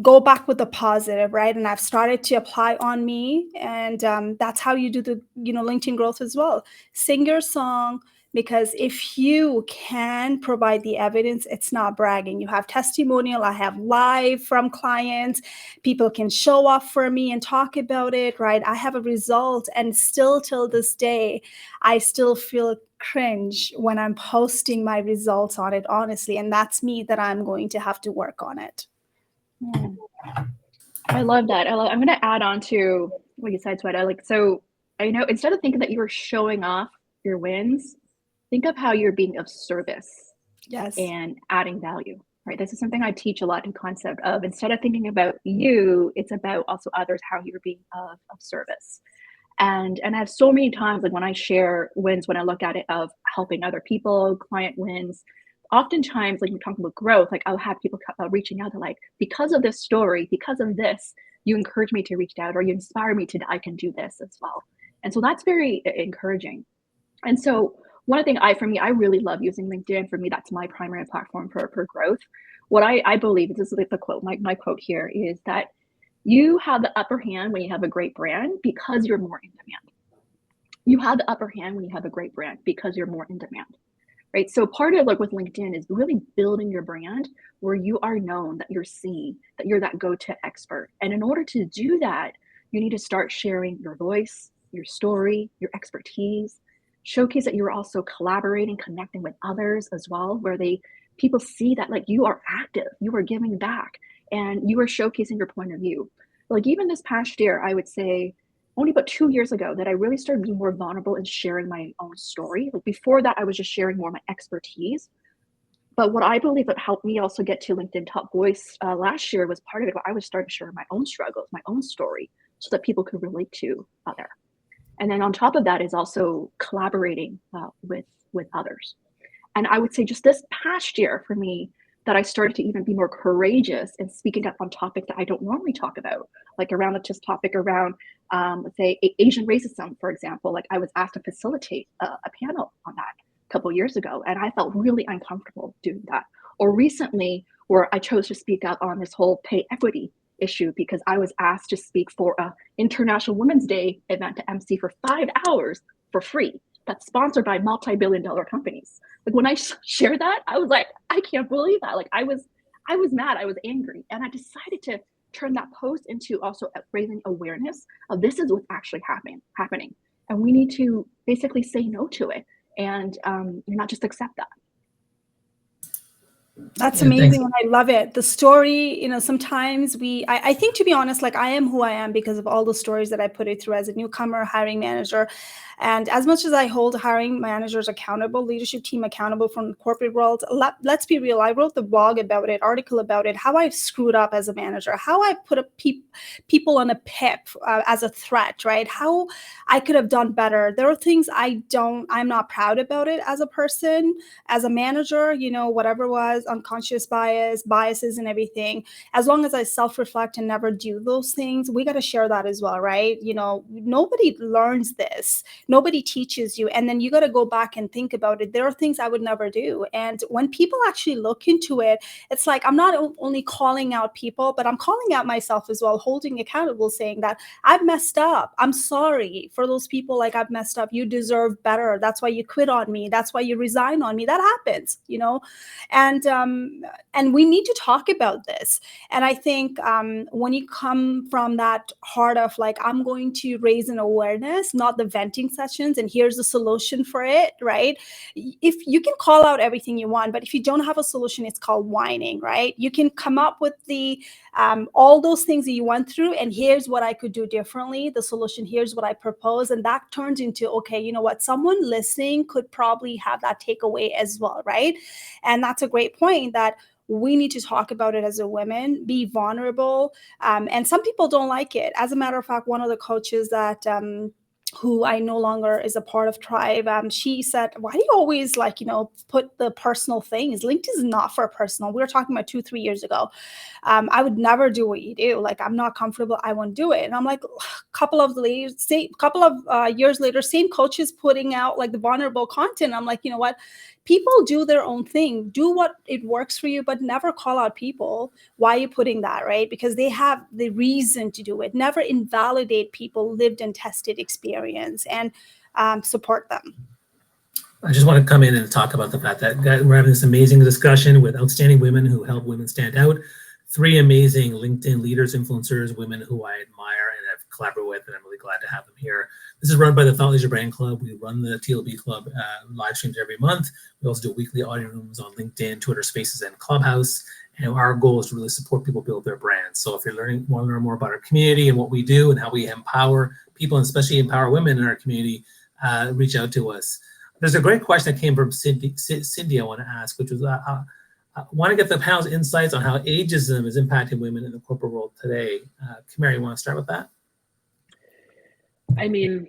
Go back with the positive, right? And I've started to apply on me, and that's how you do the LinkedIn growth as well. Sing your song, because if you can provide the evidence, it's not bragging. You have testimonial, I have live from clients, people can show up for me and talk about it, right? I have a result, and still till this day, I still feel cringe when I'm posting my results on it, honestly. And that's me, that I'm going to have to work on it. Yeah. I love that. I'm going to add on to what you said, Sweta. So I know, instead of thinking that you were showing off your wins, think of how you're being of service. Yes. And adding value, right? This is something I teach a lot in concept of, instead of thinking about you, it's about also others, how you're being of service. And I have so many times, like when I share wins, when I look at it of helping other people, client wins, oftentimes, like we're talking about growth, like I'll have people reaching out to, like, because of this story, because of this, you encourage me to reach out, or you inspire me to, I can do this as well. And so that's very encouraging. And so one thing I really love using LinkedIn. For me, that's my primary platform for growth. What I believe, this is like the quote, my quote here is that you have the upper hand when you have a great brand because you're more in demand. You have the upper hand when you have a great brand because you're more in demand, right? So part of, like, with LinkedIn is really building your brand where you are known, that you're seen, that you're that go-to expert. And in order to do that, you need to start sharing your voice, your story, your expertise, showcase that you're also collaborating, connecting with others as well, where people see that, like, you are active, you are giving back, and you are showcasing your point of view. Like, even this past year, I would say only about 2 years ago that I really started being more vulnerable in sharing my own story. Like, before that, I was just sharing more of my expertise. But what I believe that helped me also get to LinkedIn Top Voice last year was part of it, where I was starting to share my own struggles, my own story, so that people could relate to other. And then on top of that is also collaborating with others. And I would say just this past year for me, that I started to even be more courageous in speaking up on topics that I don't normally talk about, like around this topic around, let's say, Asian racism, for example. Like, I was asked to facilitate a panel on that a couple of years ago, and I felt really uncomfortable doing that. Or recently, where I chose to speak up on this whole pay equity issue, because I was asked to speak for a International Women's Day event to MC for 5 hours for free. That's sponsored by multi-billion-dollar companies. Like, when I shared that, I was like, I can't believe that. Like, I was mad, I was angry, and I decided to turn that post into also raising awareness of this is what's actually happening, and we need to basically say no to it, and not just accept that. That's amazing. And I love it. The story, sometimes I think, to be honest, like, I am who I am because of all the stories that I put it through as a newcomer, hiring manager. And as much as I hold hiring managers accountable, leadership team accountable from the corporate world, let's be real. I wrote the blog about it, article about it, how I've screwed up as a manager, how I put people on a PIP as a threat, right? How I could have done better. There are things I'm not proud about it as a person, as a manager, whatever was unconscious biases and everything. As long as I self-reflect and never do those things, we got to share that as well, right? Nobody learns this. Nobody teaches you. And then you got to go back and think about it. There are things I would never do. And when people actually look into it, it's like, I'm not only calling out people, but I'm calling out myself as well, holding accountable, saying that I've messed up. I'm sorry for those people. Like, I've messed up. You deserve better. That's why you quit on me. That's why you resign on me. That happens, and we need to talk about this. And I think when you come from that heart of, like, I'm going to raise an awareness, not the venting sessions, and here's the solution for it, right? If you can call out everything you want, but if you don't have a solution, it's called whining, right? You can come up with all those things that you went through, and here's what I could do differently. The solution, here's what I propose. And that turns into, okay, you know what? Someone listening could probably have that takeaway as well, right? And that's a great point, that we need to talk about it as a women, be vulnerable. And some people don't like it. As a matter of fact, one of the coaches that who I no longer is a part of Tribe, she said, why do you always put the personal things? LinkedIn is not for personal. We were talking about 2-3 years ago. I would never do what you do. Like, I'm not comfortable. I won't do it. And I'm like, couple of years later, same coaches putting out like the vulnerable content. I'm like, you know what? People do their own thing. Do what it works for you, but never call out people. Why are you putting that, right? Because they have the reason to do it. Never invalidate people lived and tested experience, and support them. I just want to come in and talk about the fact that we're having this amazing discussion with outstanding women who help women stand out. 3 amazing LinkedIn leaders, influencers, women who I admire and have collaborated with, and I'm really glad to have them here. This is run by the Thought Leadership Branding Club. We run the TLB Club live streams every month. We also do weekly audio rooms on LinkedIn, Twitter Spaces, and Clubhouse. And our goal is to really support people build their brands. So if you're want to learn more about our community and what we do and how we empower people, and especially empower women in our community, reach out to us. There's a great question that came from Cindy I want to ask, which was, I want to get the panel's insights on how ageism is impacting women in the corporate world today. Kamara, you want to start with that? I mean,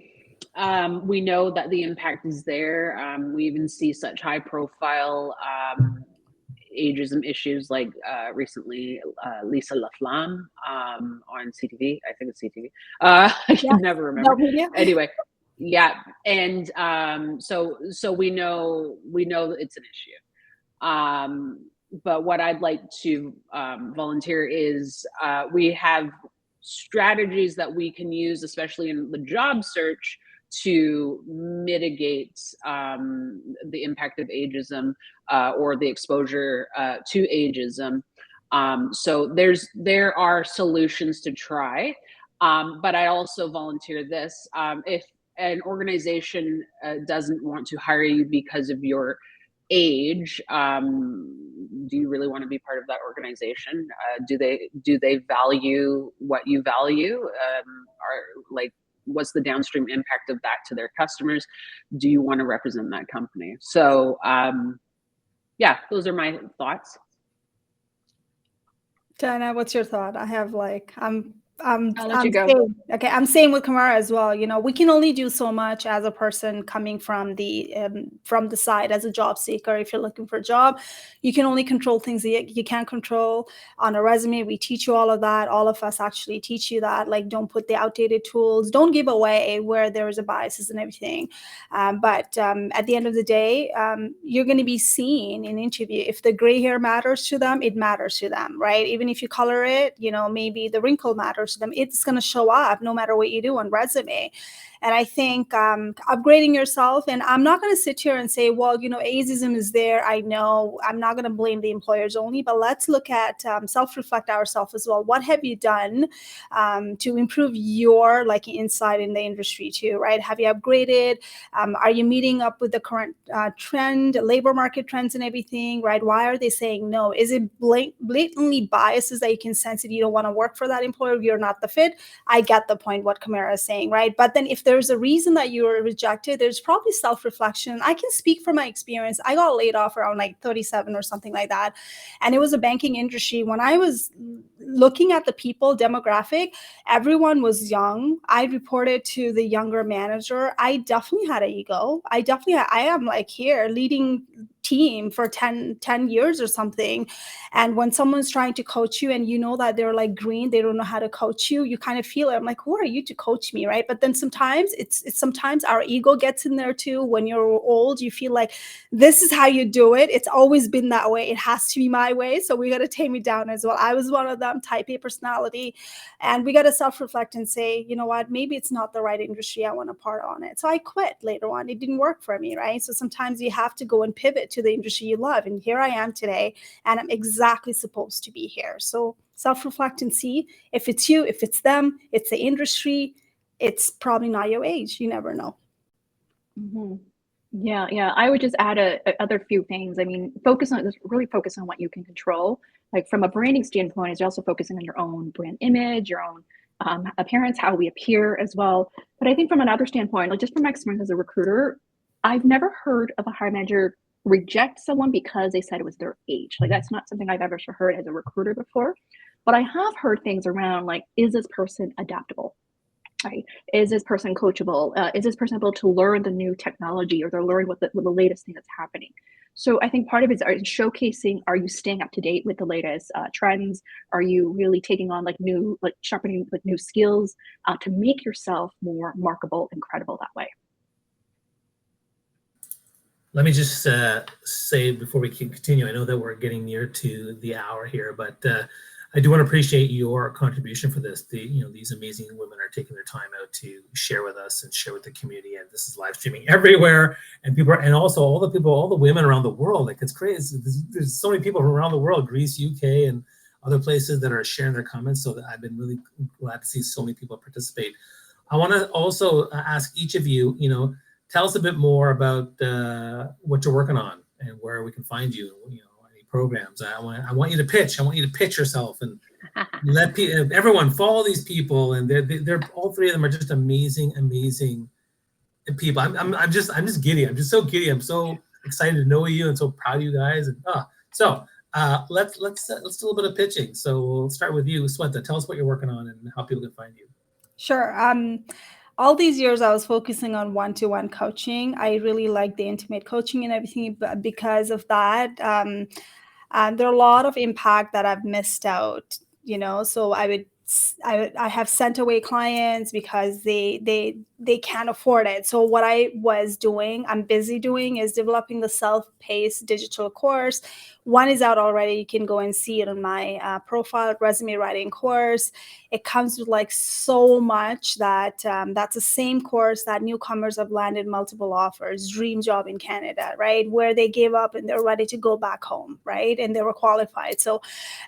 we know that the impact is there. We even see such high profile ageism issues like recently Lisa LaFlamme on CTV. I think it's CTV. I can never remember. No, anyway, yeah. And so we know that it's an issue. But what I'd like to volunteer is we have strategies that we can use, especially in the job search, to mitigate the impact of ageism or the exposure to ageism. So there are solutions to try, but I also volunteer this. If an organization doesn't want to hire you because of your age, do you really want to be part of that organization? Do they value what you value? What's the downstream impact of that to their customers? Do you want to represent that company? So yeah, those are my thoughts. Diana, what's your thought? I have I'll let you go. Okay, I'm saying with Kamara as well. We can only do so much as a person coming from the side as a job seeker. If you're looking for a job, you can only control things that you can't control. On a resume, we teach you all of that. All of us actually teach you that. Like, don't put the outdated tools. Don't give away where there is a biases and everything. But at the end of the day, you're going to be seen in interview. If the gray hair matters to them, it matters to them, right? Even if you color it, maybe the wrinkle matters to them. It's going to show up no matter what you do on resume. And I think upgrading yourself, and I'm not going to sit here and say, well, ageism is there. I know I'm not going to blame the employers only, but let's look at self-reflect ourselves as well. What have you done to improve your insight in the industry too, right? Have you upgraded? Are you meeting up with the current trend, labor market trends and everything, right? Why are they saying no? Is it blatantly biases that you can sense that you don't want to work for that employer? You're not the fit. I get the point, what Kamara is saying, right? But then if there's a reason that you were rejected, there's probably self-reflection. I can speak from my experience. I got laid off around 37 or something like that. And it was a banking industry. When I was looking at the people demographic, everyone was young. I reported to the younger manager. I definitely had an ego. I am here leading team for 10 years or something. And when someone's trying to coach you and that they're green, they don't know how to coach you, you kind of feel it. I'm like, who are you to coach me, right? But then sometimes sometimes our ego gets in there too. When you're old, you feel like this is how you do it. It's always been that way. It has to be my way. So we got to tame it down as well. I was one of them, type A personality. And we got to self-reflect and say, you know what, maybe it's not the right industry. I want to part on it. So I quit later on. It didn't work for me, right? So sometimes you have to go and pivot to the industry you love. And here I am today, and I'm exactly supposed to be here. So self-reflect and see if it's you, if it's them, it's the industry, it's probably not your age. You never know. Mm-hmm. Yeah. I would just add other few things. I mean, really focus on what you can control. Like from a branding standpoint, is you're also focusing on your own brand image, your own appearance, how we appear as well. But I think from another standpoint, just from my experience as a recruiter, I've never heard of a hiring manager reject someone because they said it was their age. That's not something I've ever heard as a recruiter before. But I have heard things around is this person adaptable? right? Is this person coachable? Is this person able to learn the new technology, or they're learning what the latest thing that's happening? So I think part of it is showcasing, are you staying up to date with the latest trends? Are you really taking on sharpening new skills to make yourself more marketable and credible that way? Let me just say before we continue, I know that we're getting near to the hour here, but I do want to appreciate your contribution for this. These amazing women are taking their time out to share with us and share with the community, and this is live streaming everywhere. And also all the women around the world. Like, it's crazy. There's so many people from around the world, Greece, UK, and other places that are sharing their comments. So that I've been really glad to see so many people participate. I want to also ask each of you, tell us a bit more about what you're working on and where we can find you. Any programs. I want you to pitch. I want you to pitch yourself and let everyone follow these people. And they're all three of them are just amazing people. I'm just giddy. I'm just so giddy. I'm so excited to know you and so proud of you guys. And let's do a little bit of pitching. So we'll start with you, Sweta. Tell us what you're working on and how people can find you. Sure. All these years I was focusing on one-to-one coaching. I really like the intimate coaching and everything, but because of that, there are a lot of impact that I've missed out, so I have sent away clients because they can't afford it. So what I'm busy doing is developing the self-paced digital course. One is out already. You can go and see it on my profile, resume writing course. It comes with so much that that's the same course that newcomers have landed multiple offers, dream job in Canada, right? Where they gave up and they're ready to go back home, right? And they were qualified. So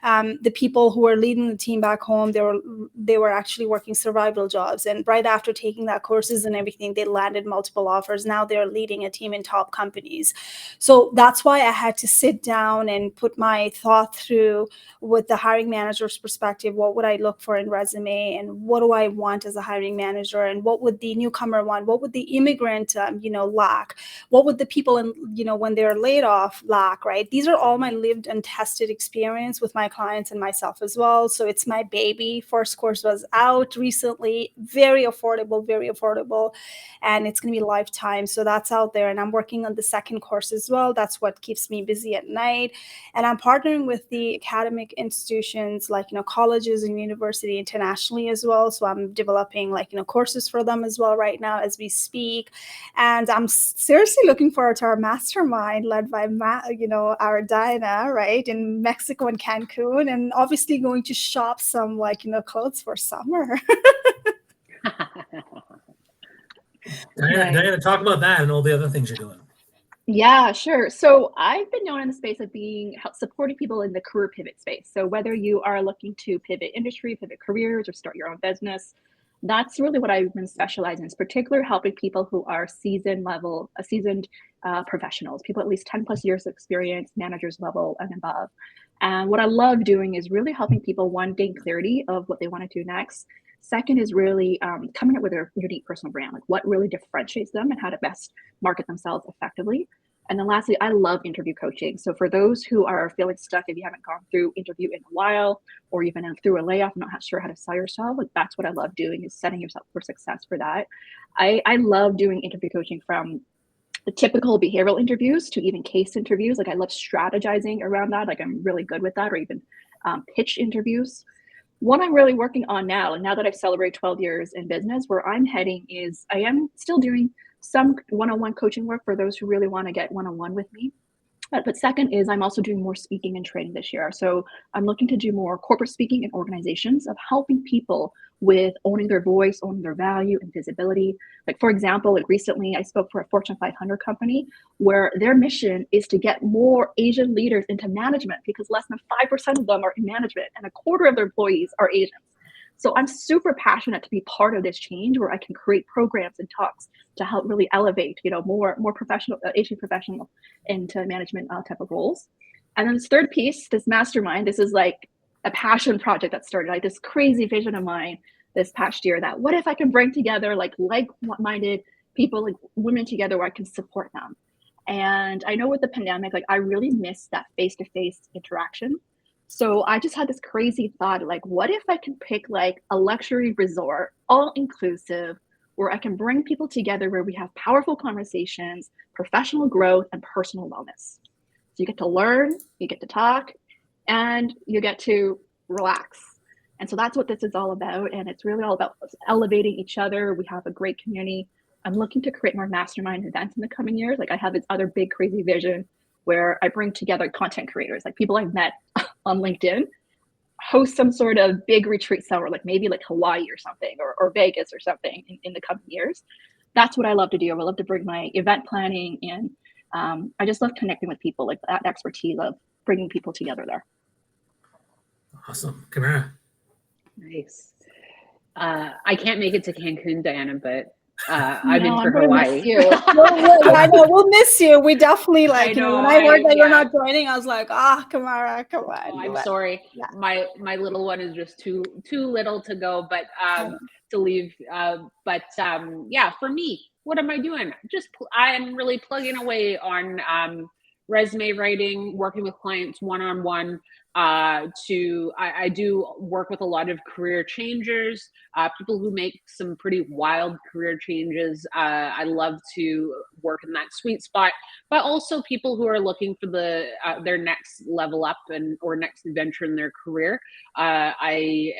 the people who were leading the team back home, they were actually working survival jobs. And right after taking that courses and everything, they landed multiple offers. Now they're leading a team in top companies. So that's why I had to sit down and put my thought through with the hiring manager's perspective. What would I look for in resume, and what do I want as a hiring manager, and what would the newcomer want? What would the immigrant lack? What would the people when they're laid off lack, right? These are all my lived and tested experience with my clients and myself as well. So it's my baby. First course was out recently, very affordable, and it's going to be lifetime. So that's out there, and I'm working on the second course as well. That's what keeps me busy at night. And I'm partnering with the academic institutions like colleges and university internationally as well. So I'm developing courses for them as well right now as we speak. And I'm seriously looking forward to our mastermind led by our Diana, right, in Mexico and Cancun, and obviously going to shop some clothes for summer. Diana, talk about that and all the other things you're doing. Yeah, sure. So I've been known in the space of supporting people in the career pivot space. So whether you are looking to pivot industry, pivot careers, or start your own business, that's really what I've been specializing in, particularly helping people who are seasoned professionals, people at least 10 plus years of experience, managers level and above. And what I love doing is really helping people, one, gain clarity of what they want to do next. Second is really coming up with their unique personal brand, like what really differentiates them and how to best market themselves effectively. And then lastly, I love interview coaching. So for those who are feeling stuck, if you haven't gone through interview in a while, or you've been through a layoff and not sure how to sell yourself, that's what I love doing, is setting yourself for success for that. I love doing interview coaching from the typical behavioral interviews to even case interviews. I love strategizing around that. I'm really good with that, or even pitch interviews. What I'm really working on now, and now that I've celebrated 12 years in business, where I'm heading is I am still doing some one-on-one coaching work for those who really want to get one-on-one with me. But second is I'm also doing more speaking and training this year. So I'm looking to do more corporate speaking in organizations of helping people with owning their voice, owning their value and visibility. For example, recently I spoke for a Fortune 500 company where their mission is to get more Asian leaders into management, because less than 5% of them are in management and a quarter of their employees are Asians. So I'm super passionate to be part of this change where I can create programs and talks to help really elevate, more professional Asian professionals into management type of roles. And then this third piece, this mastermind, this is a passion project that started, this crazy vision of mine this past year, that what if I can bring together like-minded people, women together, where I can support them. And I know with the pandemic, I really miss that face-to-face interaction. So I just had this crazy thought, like, what if I could pick like a luxury resort, all inclusive, where I can bring people together, where we have powerful conversations, professional growth, and personal wellness. So you get to learn, you get to talk, and you get to relax. And so that's what this is all about. And it's really all about elevating each other. We have a great community. I'm looking to create more mastermind events in the coming years. Like I have this other big crazy vision where I bring together content creators, like people I've met on LinkedIn, host some sort of big retreat somewhere, like maybe like Hawaii or something, or Vegas or something in the coming years. That's what I love to do. I love to bring my event planning and I just love connecting with people, like that expertise of bringing people together there. Awesome. Kamara. Nice. I can't make it to Cancun, Diana, but I'm in for I'm gonna Hawaii. miss you. I know we'll miss you. We definitely like, when I heard that you're not yeah. joining, I was like, Kamara, come on. Oh, I'm sorry. Yeah. My little one is just too little to go, but to leave. Yeah, for me, what am I doing? I'm really plugging away on resume writing, working with clients one-on-one. I do work with a lot of career changers, people who make some pretty wild career changes. I love to work in that sweet spot, but also people who are looking for their next level up or next adventure in their career. I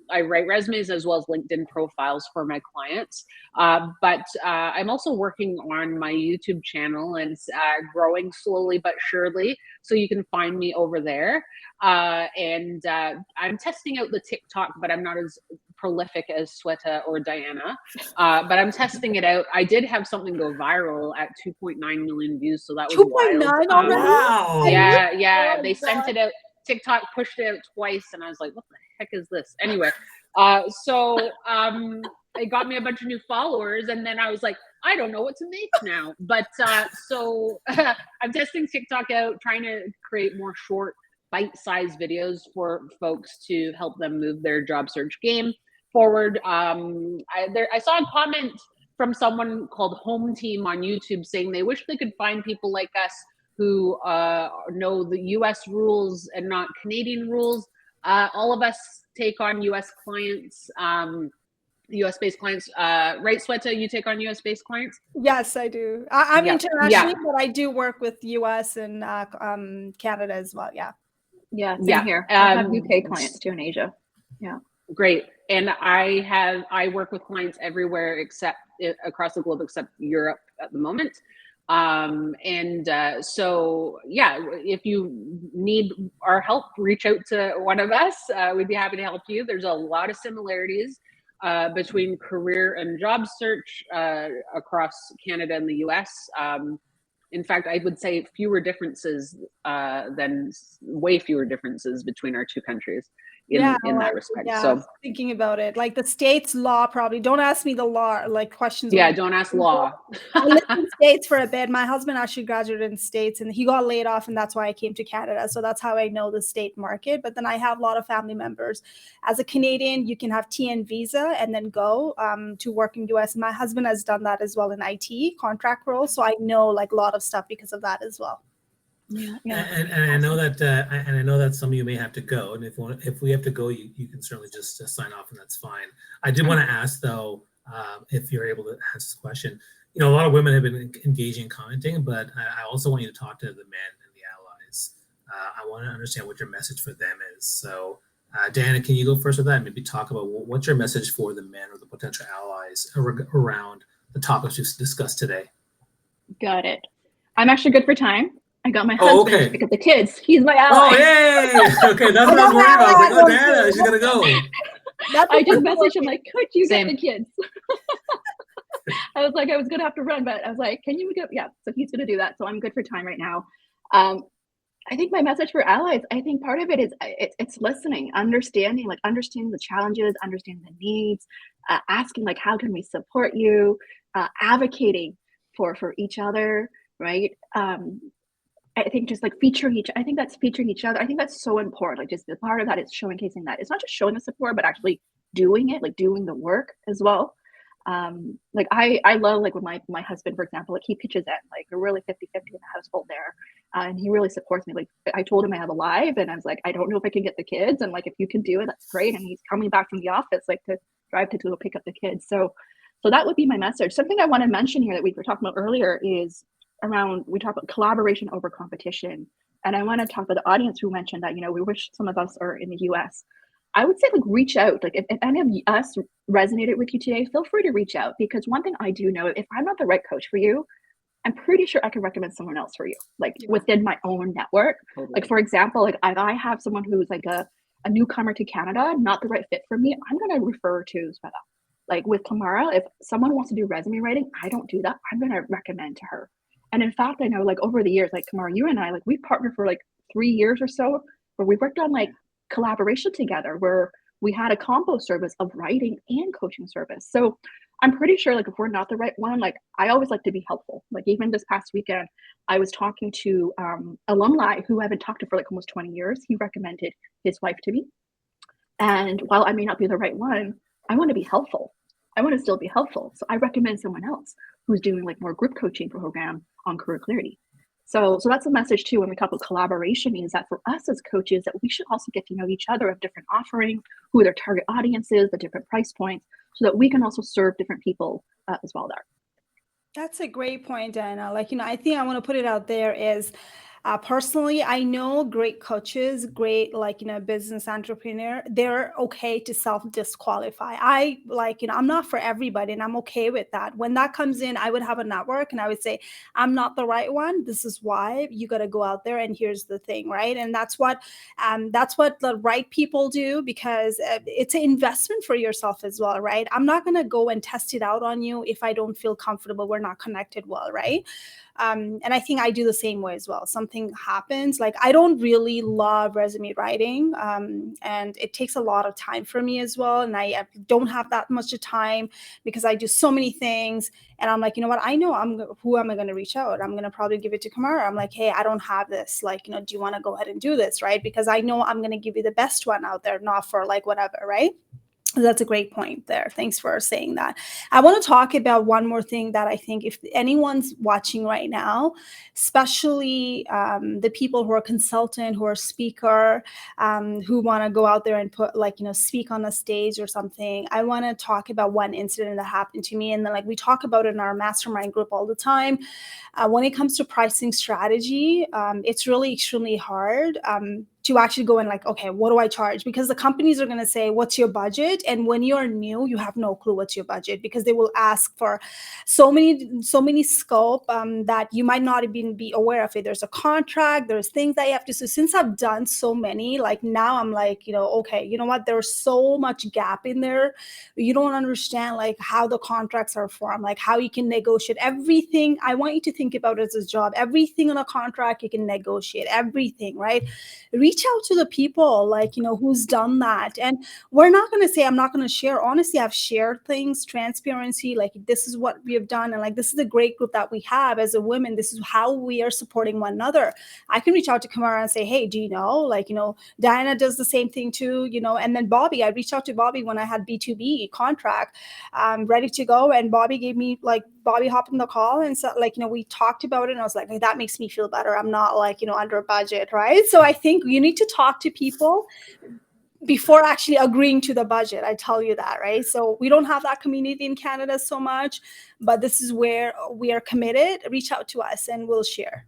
write resumes as well as LinkedIn profiles for my clients. But I'm also working on my YouTube channel, and it's growing slowly but surely. So you can find me over there. I'm testing out the TikTok, but I'm not as prolific as Sweta or Diana. But I'm testing it out. I did have something go viral at 2.9 million views, so that was 2.9 already? Wow. Yeah. Oh, They sent it out. TikTok pushed it out twice, and I was like, "What the heck is this?" Anyway, it got me a bunch of new followers, and then I was like, I don't know what to make now. But so I'm testing TikTok out, trying to create more short, bite-sized videos for folks to help them move their job search game forward. I saw a comment from someone called Home Team on YouTube saying they wish they could find people like us who know the US rules and not Canadian rules. All of us take on US clients, US-based clients, right, Sweta? You take on US-based clients? Yes, I do. I'm internationally, but I do work with US and Canada as well. Yeah. Yeah, same here. I have UK clients too in Asia. Yeah. Great. And I work with clients everywhere across the globe except Europe at the moment. So yeah, if you need our help, reach out to one of us. We'd be happy to help you. There's a lot of similarities between career and job search across Canada and the US. In fact, I would say way fewer differences between our two countries in that respect. Yeah, so thinking about it, like the state's law, probably don't ask me the law, like questions. Yeah, don't ask law. I lived in States for a bit. My husband actually graduated in States and he got laid off, and that's why I came to Canada. So that's how I know the state market. But then I have a lot of family members. As a Canadian, you can have TN visa and then go to work in US. My husband has done that as well in IT contract roles. So I know like a lot of stuff because of that as well. Yeah. And I know that some of you may have to go, and if we have to go, you can certainly just sign off, and that's fine. I did want to ask though, if you're able to ask this question. A lot of women have been engaging, commenting, but I also want you to talk to the men and the allies. I want to understand what your message for them is. So, Diana, can you go first with that? And maybe talk about what's your message for the men or the potential allies around the topics we've discussed today. Got it. I'm actually good for time. I got my husband to pick up the kids. He's my ally. Oh, yay! Okay, that's what I was worried about. I was like, oh, Diana, she's gonna go. I just messaged him like, could you get the kids? I was like, I was gonna have to run, but I was like, can you go? Yeah, so he's gonna do that. So I'm good for time right now. I think my message for allies, I think part of it is it's listening, understanding the challenges, understanding the needs, asking like, how can we support you, advocating for each other, right? I think just like featuring each other. I think that's so important. Like just the part of that is showcasing that. It's not just showing the support, but actually doing it, like doing the work as well. Like I love like when my husband, for example, like he pitches in, like we're really 50-50 in the household there. And he really supports me. Like I told him I have a live and I was like, I don't know if I can get the kids. And like, if you can do it, that's great. And he's coming back from the office, like to drive to go pick up the kids. So that would be my message. Something I want to mention here that we were talking about earlier is around, we talk about collaboration over competition. And I want to talk about the audience who mentioned that, you know, we wish some of us are in the US. I would say like reach out. Like if any of us resonated with you today, feel free to reach out, because one thing I do know, if I'm not the right coach for you, I'm pretty sure I can recommend someone else for you, like within my own network. Totally. Like for example, like if I have someone who's like a newcomer to Canada, not the right fit for me, I'm gonna refer to Sweta. Like with Kamara, if someone wants to do resume writing, I don't do that. I'm gonna recommend to her. And in fact, I know like over the years, like Kamara, you and I, like we partnered for like 3 years or so, where we worked on like collaboration together, where we had a combo service of writing and coaching service. So I'm pretty sure like if we're not the right one, like I always like to be helpful. Like even this past weekend, I was talking to alumni who I haven't talked to for like almost 20 years. He recommended his wife to me. And while I may not be the right one, I want to be helpful. I want to still be helpful. So I recommend someone else who's doing like more group coaching program on career clarity. So that's a message too when we talk about collaboration, is that for us as coaches, that we should also get to know each other of different offerings, who their target audience is, the different price points, so that we can also serve different people as well there. That's a great point, Diana. Like, you know, I think I want to put it out there is personally, I know great coaches, great, like, you know, business entrepreneur, they're okay to self-disqualify. I like, you know, I'm not for everybody and I'm okay with that. When that comes in, I would have a network and I would say, I'm not the right one. This is why you got to go out there. And here's the thing, right? And that's what the right people do, because it's an investment for yourself as well, right? I'm not going to go and test it out on you if I don't feel comfortable, we're not connected well, right? And I think I do the same way as well. Something happens, like I don't really love resume writing, and it takes a lot of time for me as well. And I don't have that much time because I do so many things. And I'm like, you know what? I know who am I going to reach out? I'm going to probably give it to Kamara. I'm like, hey, I don't have this. Like, you know, do you want to go ahead and do this, right? Because I know I'm going to give you the best one out there, not for like whatever, right? That's a great point there. Thanks for saying that. I want to talk about one more thing that I think if anyone's watching right now, especially the people who are consultant, who are speaker, who want to go out there and put like, you know, speak on a stage or something. I want to talk about one incident that happened to me. And then like we talk about it in our mastermind group all the time. When it comes to pricing strategy, it's really extremely hard to actually go and like, okay, what do I charge? Because the companies are going to say, what's your budget? And when you're new, you have no clue what's your budget, because they will ask for so many scope that you might not even be aware of it. There's a contract, there's things that you have to. So since I've done so many, like now I'm like, you know, okay, you know what? There's so much gap in there. You don't understand like how the contracts are formed, like how you can negotiate everything. I want you to think about it as a job. Everything in a contract, you can negotiate everything, right? Reach out to the people like, you know, who's done that. And we're not going to say, I'm not going to share. Honestly, I've shared things, transparency, like this is what we have done. And like, this is a great group that we have as a women. This is how we are supporting one another. I can reach out to Kamara and say, hey, do you know, like, you know, Diana does the same thing too, you know, and then Bobby, I reached out to Bobby when I had B2B contract ready to go. And Bobby gave me like, Bobby hopped on the call and so like, you know, we talked about it and I was like, hey, that makes me feel better. I'm not like, you know, under budget, right? So I think you need to talk to people before actually agreeing to the budget. I tell you that, right? So we don't have that community in Canada so much, but this is where we are committed. Reach out to us and we'll share.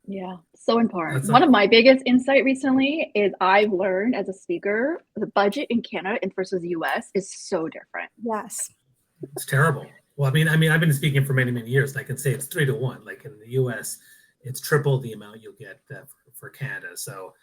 Yeah, so important. One of my biggest insight recently is I've learned as a speaker, the budget in Canada and versus the US is so different. Yes. It's terrible. Well, I mean, I've been speaking for many, many years. I can say it's 3-1. Like in the U.S., it's triple the amount you'll get for Canada. So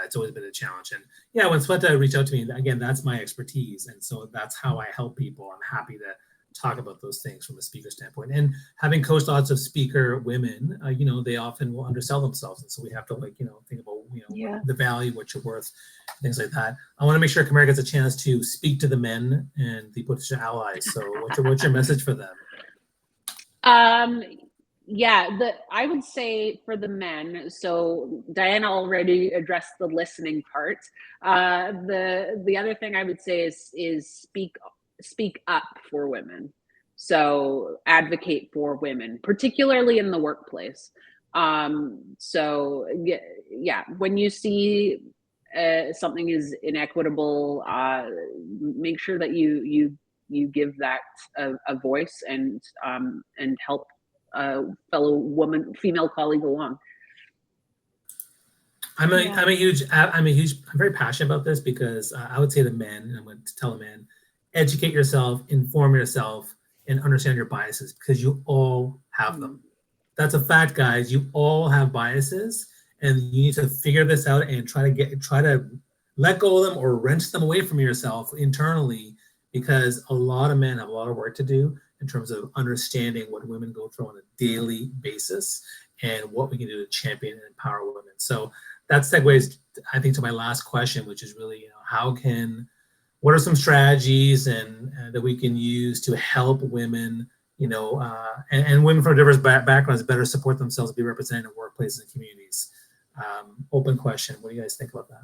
it's always been a challenge. And yeah, when Sweta reached out to me, again, that's my expertise, and so that's how I help people. I'm happy to talk about those things from a speaker standpoint. And having coached lots of speaker women, you know, they often will undersell themselves, and so we have to like, you know, think about, you know, what the value, what you're worth, things like that. I want to make sure Kamara gets a chance to speak to the men and the potential allies. So what's your message for them? Yeah, I would say for the men, so Diana already addressed the listening part. The other thing I would say is speak speak up for women. So advocate for women, particularly in the workplace. So yeah, when you see something is inequitable, make sure that you give that a voice and help a fellow female colleague along. I'm very passionate about this because I would say to men, and I'm going to tell a man, educate yourself, inform yourself, and understand your biases, because you all have them. That's a fact, guys. You all have biases, and you need to figure this out and try to let go of them or wrench them away from yourself internally, because a lot of men have a lot of work to do in terms of understanding what women go through on a daily basis and what we can do to champion and empower women. So that segues, I think, to my last question, which is really, what are some strategies and that we can use to help women, and women from diverse backgrounds better support themselves, be represented in workplaces and communities? Open question. What do you guys think about that?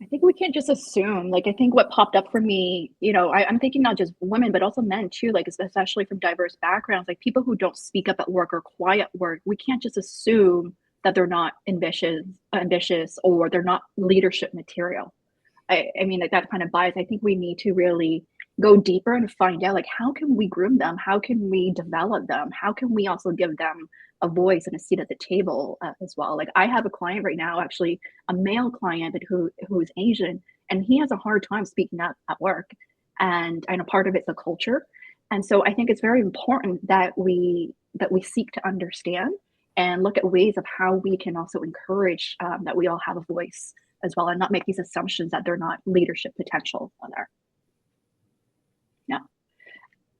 I think we can't just assume. Like, I think what popped up for me, I'm thinking not just women, but also men too, like especially from diverse backgrounds, like people who don't speak up at work or quiet work. We can't just assume that they're not ambitious or they're not leadership material. I mean, like that kind of bias. I think we need to really go deeper and find out, like, how can we groom them? How can we develop them? How can we also give them a voice and a seat at the table as well? Like, I have a client right now, actually a male client who is Asian, and he has a hard time speaking up at work. And I know part of it's a culture. And so I think it's very important that we seek to understand and look at ways of how we can also encourage that we all have a voice as well, and not make these assumptions that they're not leadership potential on there. Yeah.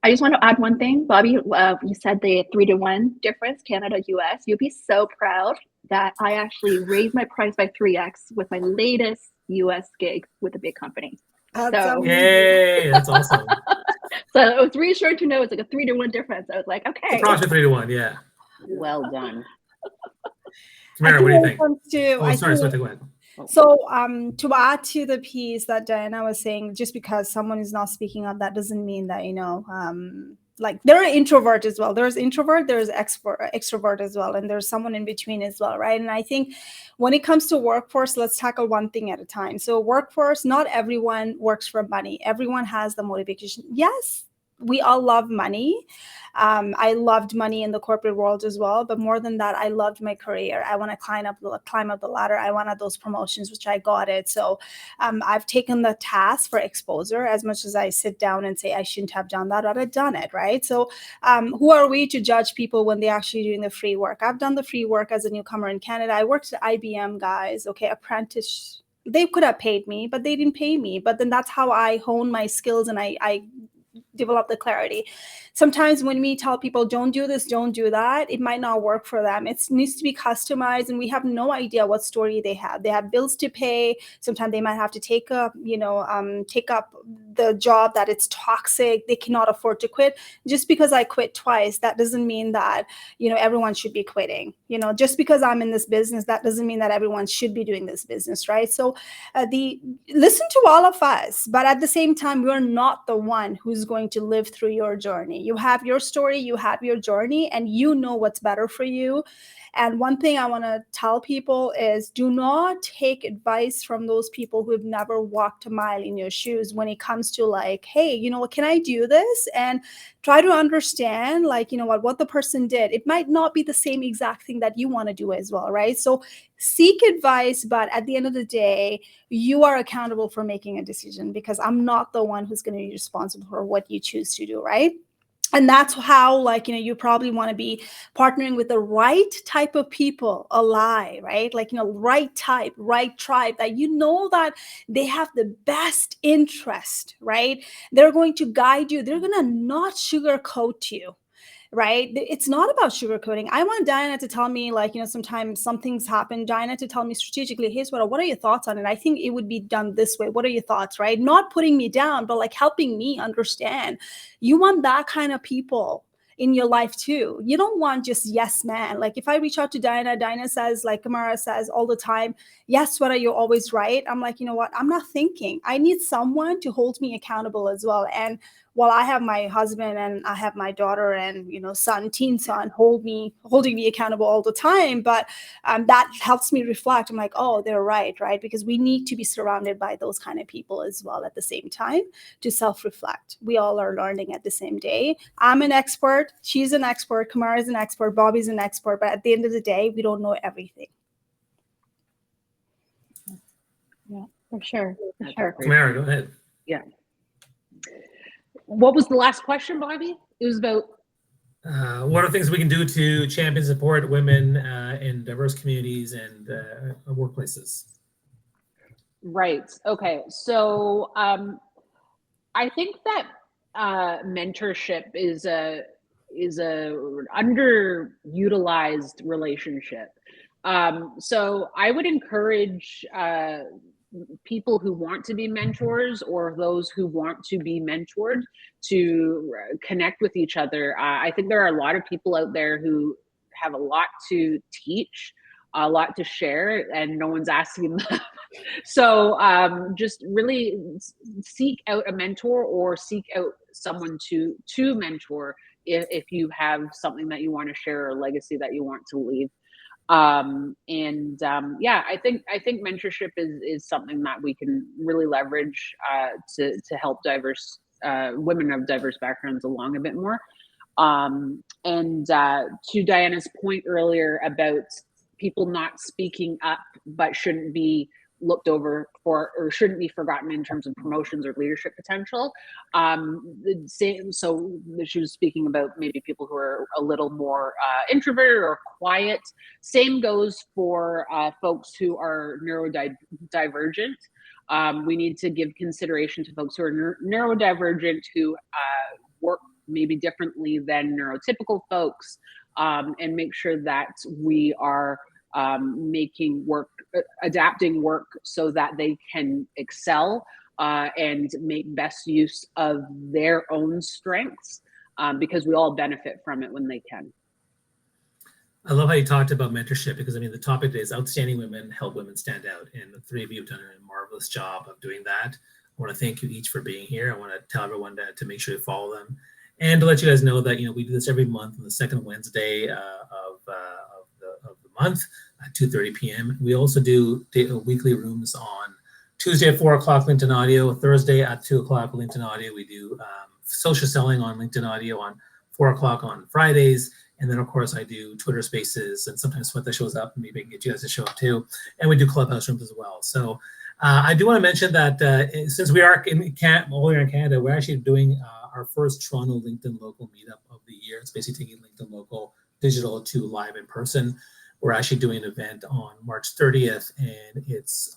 I just want to add one thing, Bobby. You said the 3-to-1 difference, Canada, US. You'll be so proud that I actually raised my price by 3x with my latest US gig with a big company. Yay, that's awesome. So it was reassuring to know it's like a 3-to-1 difference. I was like, okay. Approximately 3-to-1, yeah. Well done. Tamara, what do you think? Sorry, Sweta, go ahead. So to add to the piece that Diana was saying, just because someone is not speaking up, that doesn't mean that, like there are introvert as well. There's introvert, there's extrovert as well. And there's someone in between as well, right? And I think when it comes to workforce, let's tackle one thing at a time. So workforce, not everyone works for money. Everyone has the motivation. Yes, we all love money. I loved money in the corporate world as well, but more than that, I loved my career. I want to climb up the ladder. I wanted those promotions, which I got it. So I've taken the task for exposure. As much as I sit down and say I shouldn't have done that, but I've done it, right? So who are we to judge people when they're actually doing the free work? I've done the free work as a newcomer in Canada. I worked at IBM, guys. Okay, apprentice. They could have paid me, but they didn't pay me. But then that's how I hone my skills and I develop the clarity. Sometimes when we tell people don't do this, don't do that, it might not work for them. It needs to be customized, and we have no idea what story they have. They have bills to pay. Sometimes they might have to take up the job that it's toxic. They cannot afford to quit. Just because I quit twice, that doesn't mean that everyone should be quitting. Just because I'm in this business, that doesn't mean that everyone should be doing this business, right? So listen to all of us, but at the same time, we're not the one who's going to live through your journey. You have your story, you have your journey, and you know what's better for you. And one thing I want to tell people is do not take advice from those people who have never walked a mile in your shoes when it comes to like, hey, can I do this? And try to understand what the person did. It might not be the same exact thing that you want to do as well, right? So seek advice, but at the end of the day, you are accountable for making a decision, because I'm not the one who's going to be responsible for what you choose to do, right? And that's how, you probably want to be partnering with the right type of people alive, right? Right type, right tribe, that that they have the best interest, right? They're going to guide you. They're going to not sugarcoat you. Right? It's not about sugarcoating. I want Diana to tell me, sometimes some things happen. Diana to tell me strategically, hey, Sweta, what are your thoughts on it? I think it would be done this way. What are your thoughts, right? Not putting me down, but helping me understand. You want that kind of people in your life too. You don't want just yes man. Like if I reach out to Diana says, like Kamara says all the time, yes, Sweta, you're always right. I'm like, you know what? I'm not thinking. I need someone to hold me accountable as well. And while I have my husband and I have my daughter and, you know, teen son holding me accountable all the time, but that helps me reflect. I'm like, oh, they're right? Because we need to be surrounded by those kind of people as well at the same time to self-reflect. We all are learning at the same day. I'm an expert. She's an expert. Kamara is an expert. Bobby's an expert. But at the end of the day, we don't know everything. Yeah, for sure. For sure. Kamara, go ahead. Yeah. What was the last question, Bobby? It was about what are things we can do to champion and support women in diverse communities and workplaces? right. Okay. So I think that mentorship is a underutilized relationship. So I would encourage people who want to be mentors or those who want to be mentored to connect with each other. I think there are a lot of people out there who have a lot to teach, a lot to share, and no one's asking them. So just really seek out a mentor or seek out someone to mentor if you have something that you want to share or a legacy that you want to leave. Yeah, I think mentorship is something that we can really leverage to help diverse women of diverse backgrounds along a bit more. To Diana's point earlier about people not speaking up but shouldn't be looked over for or shouldn't be forgotten in terms of promotions or leadership potential. So she was speaking about maybe people who are a little more introverted or quiet. Same goes for folks who are neurodivergent. We need to give consideration to folks who are neurodivergent who work maybe differently than neurotypical folks, and make sure that we are adapting work so that they can excel and make best use of their own strengths, because we all benefit from it when they can. I love how you talked about mentorship, because I mean, the topic is outstanding women help women stand out. And the three of you have done a marvelous job of doing that. I want to thank you each for being here. I want to tell everyone to make sure you follow them. And to let you guys know that, you know, we do this every month on the second Wednesday of the month at 2:30 p.m. We also do weekly rooms on Tuesday at 4 o'clock, LinkedIn Audio, Thursday at 2 o'clock, LinkedIn Audio. We do social selling on LinkedIn Audio on 4 o'clock on Fridays. And then, of course, I do Twitter Spaces, and sometimes Sweta shows up, and maybe I can get you guys to show up too. And we do Clubhouse rooms as well. So I do want to mention that since we are in Canada, we're actually doing our first Toronto LinkedIn Local meetup of the year. It's basically taking LinkedIn Local digital to live in person. We're actually doing an event on March 30th, and it's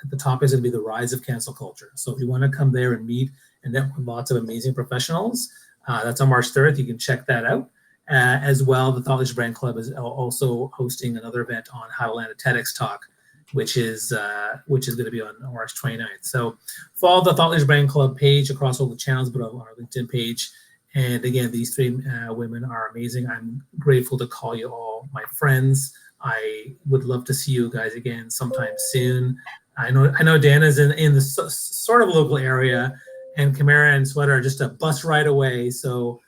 the topic is going to be the rise of cancel culture. So if you want to come there and meet and network with lots of amazing professionals, that's on March 3rd. You can check that out. As well, the Thought Leadership Brand Club is also hosting another event on how to land a TEDx talk, which is going to be on March 29th. So follow the Thought Leadership Brand Club page across all the channels, but on our LinkedIn page. And again, these three women are amazing. I'm grateful to call you all my friends. I would love to see you guys again sometime soon. I know Dana's in the sort of local area, and Kamara and Sweta are just a bus ride away. So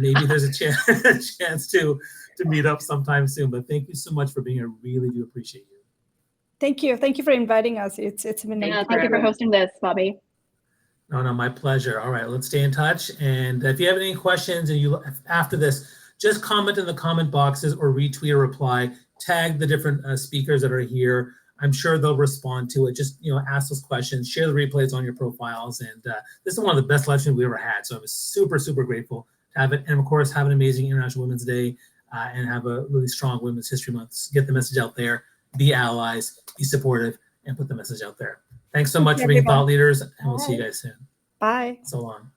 maybe there's a chance to meet up sometime soon. But thank you so much for being here. Really do appreciate you. Thank you. Thank you for inviting us. It's been Thank you for hosting this, Bobby. No, my pleasure. All right, let's stay in touch. And if you have any questions and you after this, just comment in the comment boxes or retweet or reply. Tag the different speakers that are here. I'm sure they'll respond to it. Just ask those questions. Share the replays on your profiles. And this is one of the best live streams we ever had. So I'm super, super grateful to have it. And of course, have an amazing International Women's Day and have a really strong Women's History Month. Get the message out there. Be allies. Be supportive. And put the message out there. Thanks so much for being thought leaders, and we'll see you guys soon. Bye. So long.